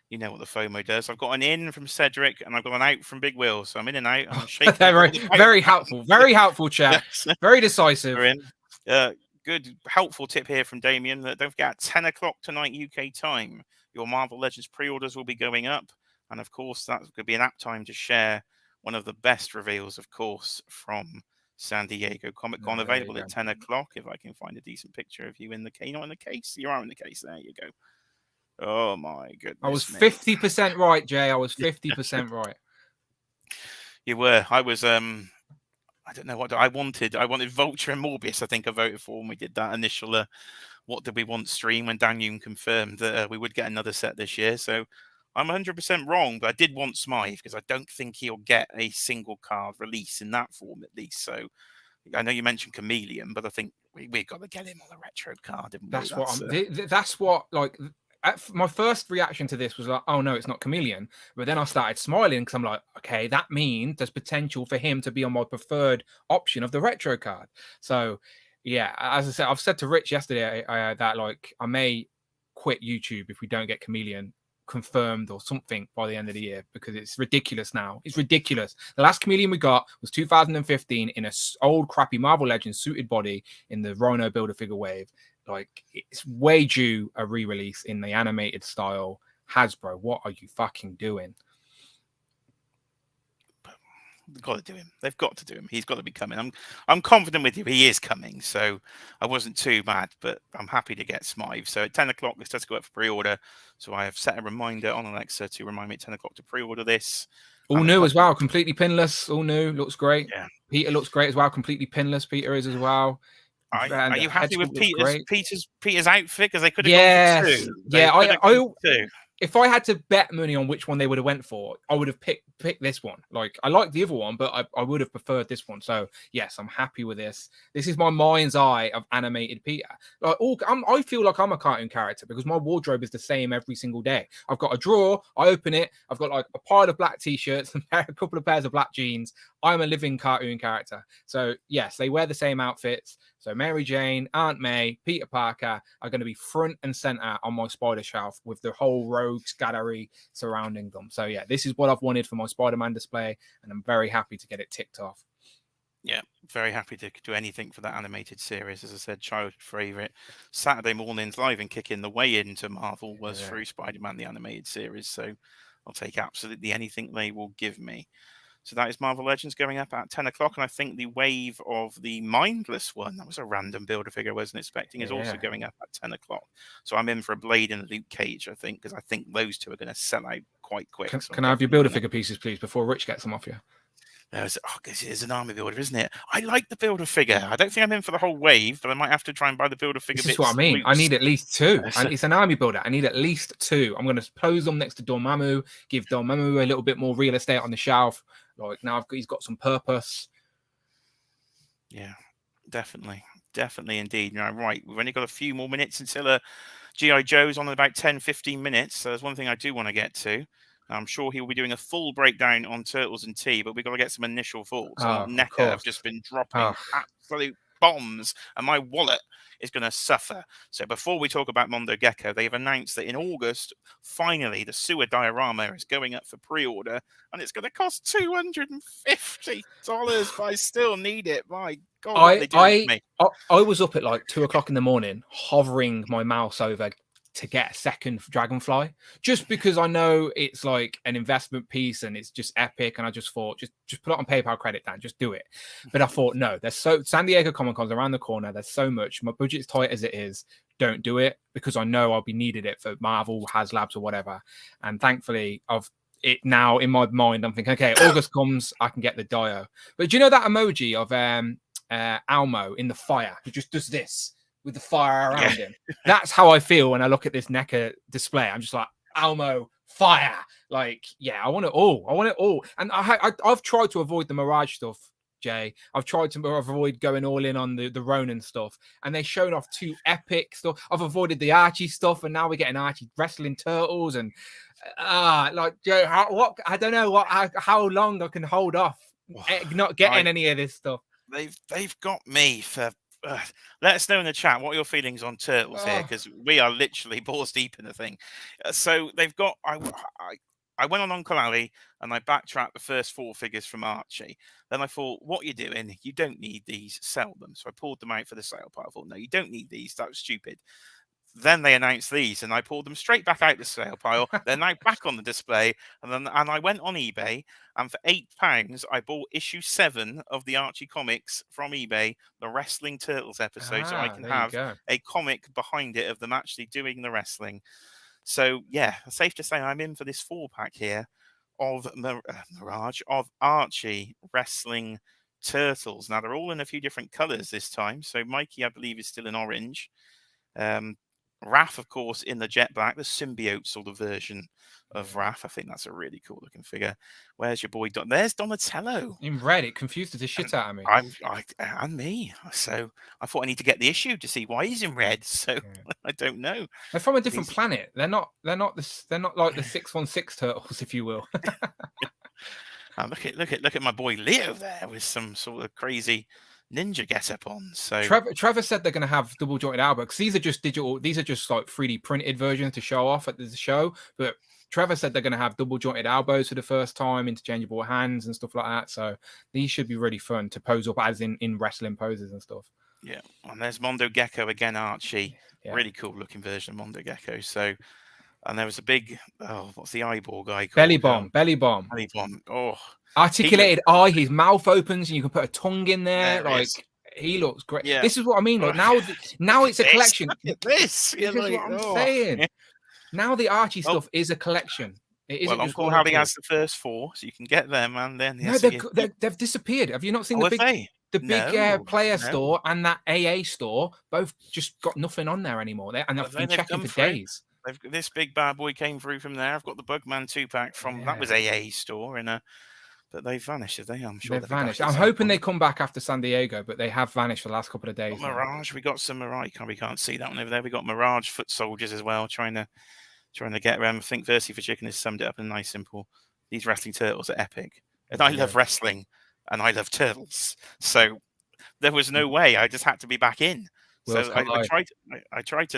you know what the FOMO does. I've got an in from Cedric and I've got an out from Big Will. So I'm in and out. I'm shaking. very helpful. Very helpful, chat. Very decisive. We're in. Good, helpful tip here from Damien. Don't forget, at 10 o'clock tonight UK time, your Marvel Legends pre-orders will be going up. And of course, that's going to be an apt time to share one of the best reveals, of course, from San Diego Comic-Con, available at 10 o'clock. If I can find a decent picture of you in the case. Not in the case. You are in the case. There you go. Oh, my goodness. I was 50% right, Jay. I was 50% right. You were. I was... I don't know what I wanted. I wanted Vulture and Morbius. I think I voted for when we did that initial "What Did We Want" stream when Dan Yoon confirmed that we would get another set this year. So I'm 100% wrong, but I did want Smythe because I don't think he'll get a single card release in that form at least. So I know you mentioned Chameleon, but I think we got to get him on a retro card. That's what my first reaction to this was like, oh no, it's not Chameleon. But then I started smiling because I'm like, okay, that means there's potential for him to be on my preferred option of the retro card. So yeah, as I said, I've said to Rich yesterday that I may quit YouTube if we don't get Chameleon confirmed or something by the end of the year, because it's ridiculous now. It's ridiculous. The last Chameleon we got was 2015 in a old crappy Marvel Legends suited body in the Rhino Build-A-Figure wave. It's way due a re-release in the animated style. Hasbro, what are you fucking doing? They've got to do him. They've got to do him. He's got to be coming. I'm confident with you. He is coming. So I wasn't too mad, but I'm happy to get Smythe. So at 10 o'clock, this does go up for pre-order. So I have set a reminder on Alexa to remind me at 10 o'clock to pre-order this. All new as well. Completely pinless. All new. Looks great. Yeah. Peter looks great as well. Completely pinless. Peter is as well. Are you happy with Peter's outfit? Because they could have gone for 2. Yeah, if I had to bet money on which one they would have went for, I would have picked this one. I like the other one, but I would have preferred this one. So yes, I'm happy with this. This is my mind's eye of animated Peter. I feel like I'm a cartoon character because my wardrobe is the same every single day. I've got a drawer, I open it, I've got a pile of black t-shirts, a couple of pairs of black jeans. I'm a living cartoon character. So yes, they wear the same outfits. So Mary Jane, Aunt May, Peter Parker are going to be front and center on my Spider shelf with the whole rogues gallery surrounding them. So yeah, this is what I've wanted for my Spider-Man display, and I'm very happy to get it ticked off. Yeah, very happy to do anything for that animated series. As I said, childhood favorite. Saturday mornings live and kicking the way into Marvel was through Spider-Man the animated series. So I'll take absolutely anything they will give me. So that is Marvel Legends going up at 10 o'clock. And I think the wave of the Mindless one, that was a random builder figure I wasn't expecting, is also going up at 10 o'clock. So I'm in for a Blade and a Luke Cage, I think, because I think those two are going to sell out quite quick. Can I have your builder figure pieces, please, before Rich gets them off you? It's an army builder, isn't it? I like the builder figure. I don't think I'm in for the whole wave, but I might have to try and buy the builder figure. This is what I mean. I need at least two. And it's an army builder. I need at least two. I'm going to pose them next to Dormammu, give Dormammu a little bit more real estate on the shelf. Like now he's got some purpose. Yeah, definitely. Definitely indeed. Now, right, we've only got a few more minutes until G.I. Joe's on in about 10-15 minutes. So there's one thing I do want to get to. I'm sure he'll be doing a full breakdown on Turtles and Tea, but we've got to get some initial thoughts. And NECA have just been dropping absolute bombs, and my wallet is going to suffer. So before we talk about Mondo Gecko, they've announced that in August, finally, the sewer diorama is going up for pre-order, and it's going to cost $250, but I still need it. My God, what are they doing to me? I was up at like 2 o'clock in the morning, hovering my mouse over to get a second Dragonfly, just because I know it's like an investment piece and it's just epic, and I just thought just put it on PayPal credit, Dan, just do it. But I thought, no, there's San Diego Comic-Con's around the corner, there's so much, my budget's tight as it is, don't do it, because I know I'll be needed it for Marvel, Haslabs or whatever. And thankfully I've it now in my mind, I'm thinking, okay, August comes, I can get the Dio. But do you know that emoji of Almo in the fire who just does this with the fire around him? That's how I feel when I look at this NECA display. I'm just like, Almo, fire. Like, yeah, I want it all. I want it all. And I've tried to avoid the Mirage stuff, Jay. I've tried to avoid going all in on the Ronin stuff. And they've shown off two epic stuff. I've avoided the Archie stuff, and now we're getting Archie wrestling turtles. And like, Joe, I don't know how long I can hold off not getting any of this stuff. They've got me for. Let us know in the chat what are your feelings on Turtles here, because we are literally balls deep in the thing. So they've got. I went on Uncle Ali and I backtracked the first 4 figures from Archie. Then I thought, what you're doing, you don't need these, sell them. So I pulled them out for the sale pile. I thought, no, you don't need these. That was stupid. Then they announced these, and I pulled them straight back out the sale pile. They're now back on the display, and I went on eBay, and for £8, I bought issue 7 of the Archie comics from eBay, the Wrestling Turtles episode, so I can have a comic behind it of them actually doing the wrestling. So yeah, safe to say I'm in for this 4-pack here of Mirage of Archie wrestling turtles. Now they're all in a few different colours this time. So Mikey, I believe, is still in orange. Raph, of course, in the jet black, the symbiote sort of version of Raph. I think that's a really cool looking figure. Where's your boy? There's Donatello in red. It confused the shit out of me. And me. So I thought I need to get the issue to see why he's in red. So I don't know. They're from a different planet. They're not like the 616 turtles, if you will. Look at my boy Leo there with some sort of crazy ninja get-up on. So Trevor said they're going to have double jointed elbows, because these are just digital. These are just like 3D printed versions to show off at the show. But Trevor said they're going to have double jointed elbows for the first time, interchangeable hands and stuff like that. So these should be really fun to pose up as in wrestling poses and stuff. Yeah, and there's Mondo Gecko again, Archie. Yeah. Really cool looking version of Mondo Gecko. So, and there was a big, what's the eyeball guy called? Belly bomb. Belly bomb. Oh. Articulated eye, his mouth opens and you can put a tongue in there. Like, he looks great. Yeah. This is what I mean. Like now it's a collection. This is what I'm saying. Now the Archie stuff is a collection. It isn't. Well, Uncle Harry has the first 4, so you can get them, and then they've disappeared. Have you not seen the big player store and that AA store? Both just got nothing on there anymore. And I've been checking for days. This big bad boy came through from there. I've got the Bugman 2-pack from that was AA store, but they've vanished, have they? I'm sure they've vanished. I'm hoping they come back after San Diego, but they have vanished for the last couple of days. Mirage, we got some Mirage. We can't see that one over there. We got Mirage foot soldiers as well, trying to get around. I think Thirsty for Chicken has summed it up in a nice, simple. These wrestling turtles are epic, and I love wrestling, and I love turtles. So there was no way. I just had to be back in. So I tried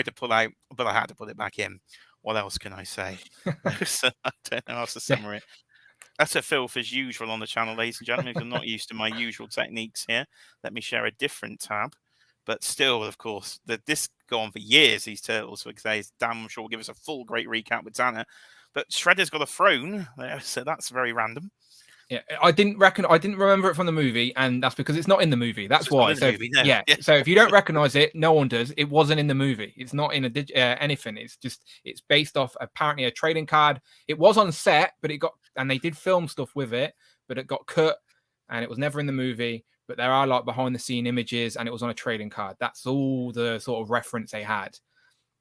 to pull out, but I had to put it back in. What else can I say? I don't know how to summarize it. utter filth as usual on the channel, ladies and gentlemen. If you're not used to my usual techniques here, let me share a different tab. But still, of course, this go on for years, these turtles. So Dan, I'm sure, will give us a full great recap with Tanner. But Shredder's got a throne, so that's very random. Yeah, I didn't remember it from the movie, and that's because it's not in the movie. That's why. So yeah, so if you don't recognize it, no one does. It wasn't in the movie. It's not in anything. It's based off apparently a trading card. It was on set, but and they did film stuff with it, but it got cut, and it was never in the movie. But there are like behind the scene images, and it was on a trading card. That's all the sort of reference they had.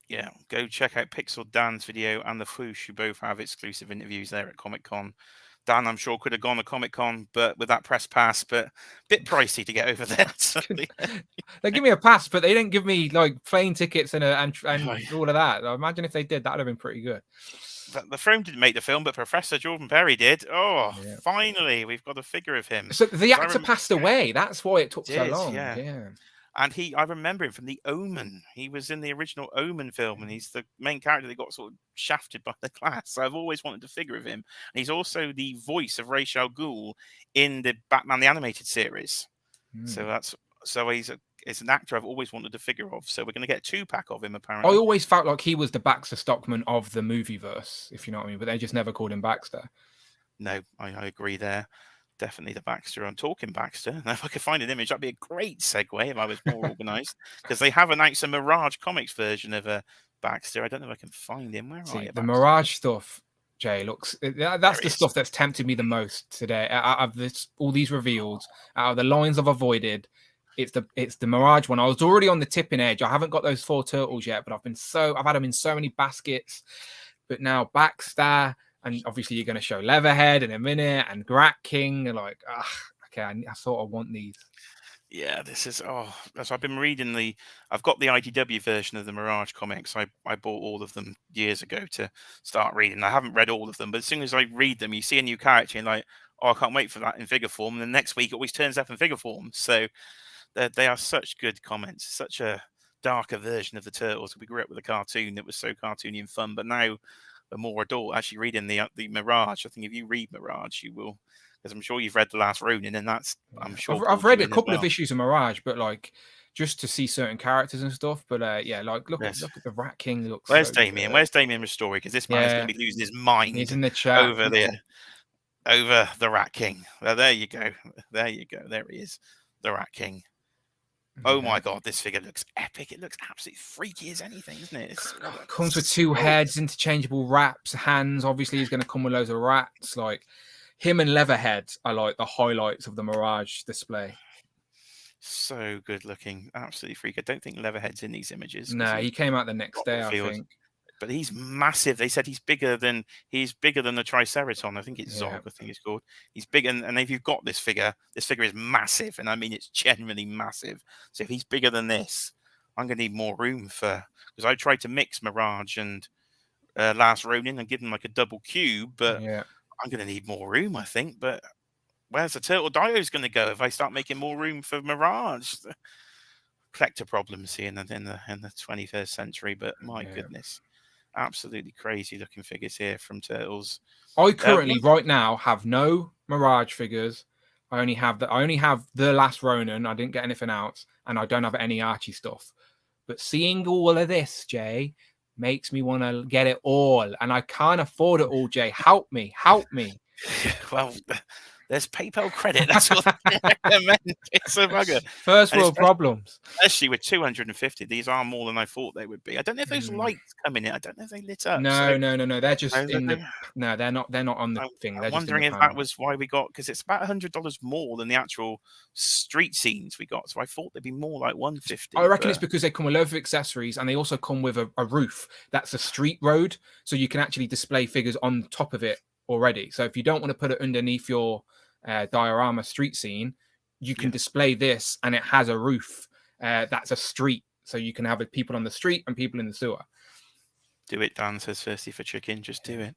Yeah, go check out Pixel Dan's video and the Foosh, who both have exclusive interviews there at Comic-Con. Dan, I'm sure, could have gone to Comic-Con, but with that press pass, but a bit pricey to get over there. So, they give me a pass, but they didn't give me like plane tickets and all of that. I imagine if they did, that would have been pretty good. The Throne didn't make the film, but Professor Jordan Perry did. Oh, yeah. Finally, we've got a figure of him. So the actor passed away. That's why it took so long. Yeah. And I remember him from The Omen. He was in the original Omen film, and he's the main character that got sort of shafted by the class. So I've always wanted a figure of him. And he's also the voice of Ra's al Ghul in the Batman the Animated Series. So he's an actor I've always wanted a figure of. So we're going to get a 2-pack of him, apparently. I always felt like he was the Baxter Stockman of the movieverse, if you know what I mean. But they just never called him Baxter. No, I agree there. Definitely the Baxter. I'm talking Baxter. Now, if I could find an image, that'd be a great segue if I was more organized. Because they have announced a Mirage Comics version of a Baxter. I don't know if I can find him. Where are you? The Mirage stuff, Jay, that's the stuff that's tempted me the most today. Out of all these reveals, out of the lines I've avoided, it's the Mirage one. I was already on the tipping edge. I haven't got those 4 turtles yet, but I've had them in so many baskets. But now Baxter. And obviously, you're going to show Leatherhead in a minute and Rat King. And like, okay, I sort of want these. Yeah, this is, so I've been reading I've got the IDW version of the Mirage comics. I bought all of them years ago to start reading. I haven't read all of them, but as soon as I read them, you see a new character and like, I can't wait for that in figure form. And the next week, it always turns up in figure form. So they are such good comments, such a darker version of the Turtles. We grew up with a cartoon that was so cartoony and fun, but now a more adult. Actually reading the Mirage, I think if you read Mirage, you will, because I'm sure you've read The Last Ronin, and that's I'm sure I've read a couple of issues of Mirage, but like just to see certain characters and stuff. But yeah, like look at the Rat King. Where's Damien? Where's Damien restoring? Because this man is going to be losing his mind. He's in the chat over the Rat King. Well, there you go. There you go. There he is, the Rat King. Oh my God, this figure looks epic. It looks absolutely freaky as anything, isn't it? It comes with 2 heads, interchangeable wraps, hands. Obviously, he's going to come with loads of rats. Like him and Leatherhead are like the highlights of the Mirage display. So good looking. Absolutely freaky. I don't think Leatherhead's in these images. No, he came out the next day, I think. But he's massive. They said he's bigger than the Triceraton. I think it's Zog, I think it's called. He's big, and if you've got this figure is massive, and I mean it's genuinely massive. So if he's bigger than this, I'm going to need more room because I tried to mix Mirage and Last Ronin and give them like a double cube, but I'm going to need more room, I think. But where's the Turtle Dio's going to go if I start making more room for Mirage? Collector problems here in the 21st century, but my goodness. Absolutely crazy looking figures here from Turtles. I currently right now have no Mirage figures. I only have the Last Ronin. I didn't get anything else, and I don't have any Archie stuff. But seeing all of this, Jay, makes me want to get it all, and I can't afford it all. Jay, help me. Well, there's PayPal credit. That's what I recommend. It's a bugger. First world problems. Especially with 250. These are more than I thought they would be. I don't know if those lights come in it. I don't know if they lit up. No. They're just in the. No, they're not. They're not on the thing. I'm wondering if that was why we got, because it's about $100 more than the actual street scenes we got. So I thought they'd be more like 150. I reckon it's because they come with loads of accessories, and they also come with a roof that's a street road, so you can actually display figures on top of it already. So if you don't want to put it underneath your diorama street scene, you can display this, and it has a roof that's a street, so you can have people on the street and people in the sewer. Do it, Dan says, thirsty for chicken, just do it.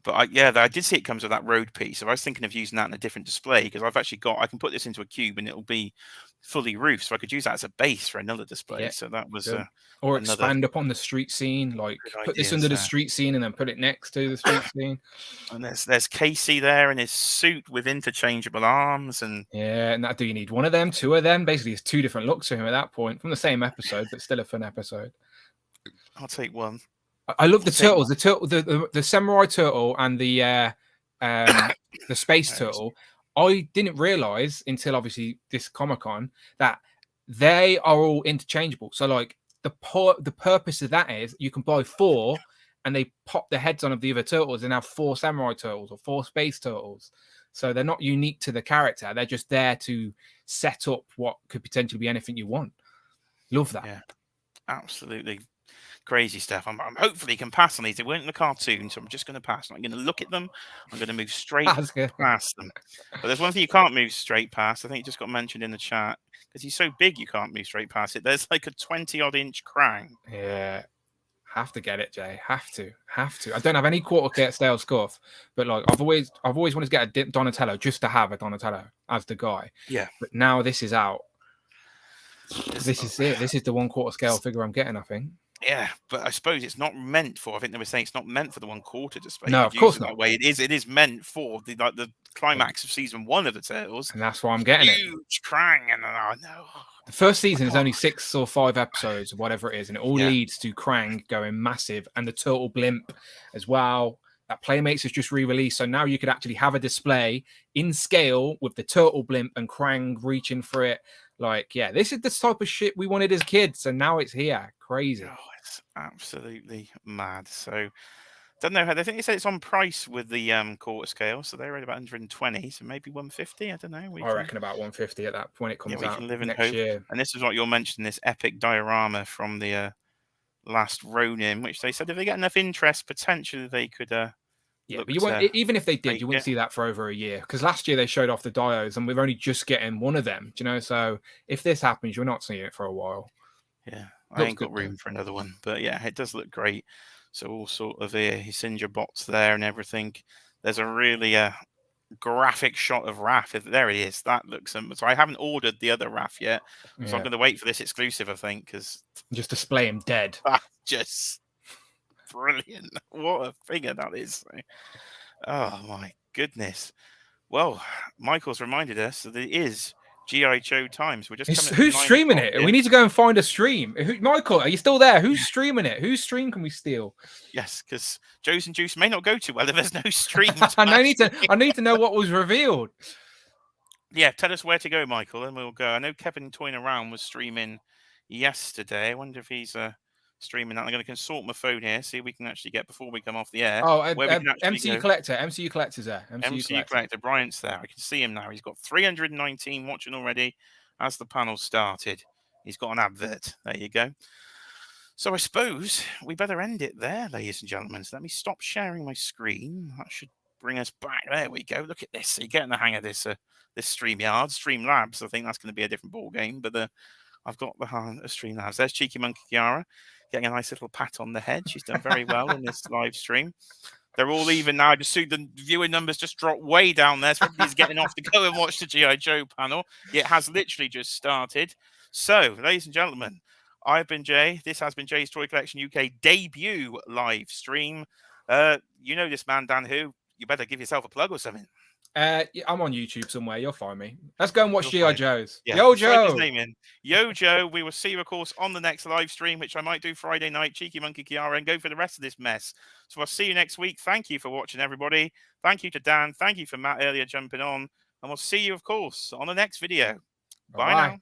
But I did see it comes with that road piece. So I was thinking of using that in a different display, because I've actually I can put this into a cube and it'll be fully roofed, so I could use that as a base for another display. Yeah, So that was or another expand upon the street scene, like good put this ideas under the there. street scene and then put it next to the street scene. And there's Casey there in his suit with interchangeable arms, and yeah, and that, do you need one of them, two of them? Basically, it's two different looks for him at that point from the same episode, but still a fun episode. I'll take one. I love the turtles, the samurai turtle and the space turtle. I didn't realize until obviously this Comic-Con that they are all interchangeable. So like the purpose of that is you can buy 4 and they pop the heads on of the other turtles and have 4 samurai turtles or 4 space turtles. So they're not unique to the character. They're just there to set up what could potentially be anything you want. Love that. Yeah, absolutely. Crazy stuff. I'm hopefully can pass on these. They weren't in the cartoon, so I'm just going to pass. I'm going to look at them. I'm going to move straight past them. But there's one thing you can't move straight past. I think it just got mentioned in the chat because he's so big you can't move straight past it. There's like a 20-odd inch Krang. Yeah, have to get it, Jay. Have to. I don't have any quarter scale stuff, but like I've always wanted to get a Donatello just to have a Donatello as the guy. Yeah. But now this is out. This is it. This is the 1/4 scale figure I'm getting, I think. Yeah, but I suppose it's not meant for. I think they were saying it's not meant for the 1/4 display. No, of course not. That way, it is meant for the climax of season 1 of the Turtles, and that's why I'm getting huge Krang. And no, the first season is only 6 or 5 episodes, or whatever it is, and it all leads to Krang going massive and the Turtle Blimp as well. That Playmates has just re-released, so now you could actually have a display in scale with the Turtle Blimp and Krang reaching for it. Like, yeah, this is the type of shit we wanted as kids, and now it's here. Crazy. Oh, it's absolutely mad. So, don't know how they think they said it's on price with the quarter scale, so they're at about 120, so maybe 150. I don't know. I reckon about 150 at that point. It comes out can live in next hope. year. And this is what you're mentioning, this epic diorama from the last Ronin, which they said if they get enough interest, potentially they could. Yeah, but you won't, even if they did, you wouldn't see that for over a year. Because last year they showed off the diodes, and we're only just getting one of them. Do you know? So if this happens, you're not seeing it for a while. Yeah, I ain't got room for another one. But yeah, it does look great. So all sort of Hissinger bots there and everything. There's a really graphic shot of Raph. There he is. That looks. So I haven't ordered the other Raph yet, so I'm going to wait for this exclusive. I think because just display him dead. Just. Brilliant. What a figure that is. Oh my goodness. Well, Michael's reminded us that it is G.I. Joe times. We're just who's streaming it? Yeah. We need to go and find a stream. Michael, are you still there? Who's streaming it? Whose stream can we steal? Yes, because Joe's and Juice may not go too well if there's no stream. I need to know what was revealed. Yeah, tell us where to go, Michael, and we'll go. I know Kevin Toying Around was streaming yesterday. I wonder if he's streaming that. I'm going to consult my phone here, see if we can actually get before we come off the air. Oh, MCU Collector. MCU Collector's there. MCU Collector. Bryant's there. I can see him now. He's got 319 watching already as the panel started. He's got an advert. There you go. So I suppose we better end it there, ladies and gentlemen. So let me stop sharing my screen. That should bring us back. There we go. Look at this. So you're getting the hang of this Streamlabs. I think that's going to be a different ball game, but I've got the Streamlabs. There's Cheeky Monkey Kiara getting a nice little pat on the head. She's done very well in this live stream. They're all even now. Just see the viewing numbers just dropped way down there. So everybody's getting off to go and watch the G.I. Joe panel. It has literally just started. So, ladies and gentlemen, I've been Jay. This has been Jay's Toy Collection UK debut live stream. You know this man, Dan Who. You better give yourself a plug or something. I'm on YouTube somewhere. You'll find me. Let's go and watch G.I. Joe's. Yeah. Yo, Joe. His name in. Yo, Joe. We will see you, of course, on the next live stream, which I might do Friday night. Cheeky Monkey Kiara, and go for the rest of this mess. So I'll see you next week. Thank you for watching, everybody. Thank you to Dan. Thank you for Matt earlier jumping on. And we'll see you, of course, on the next video. Bye now.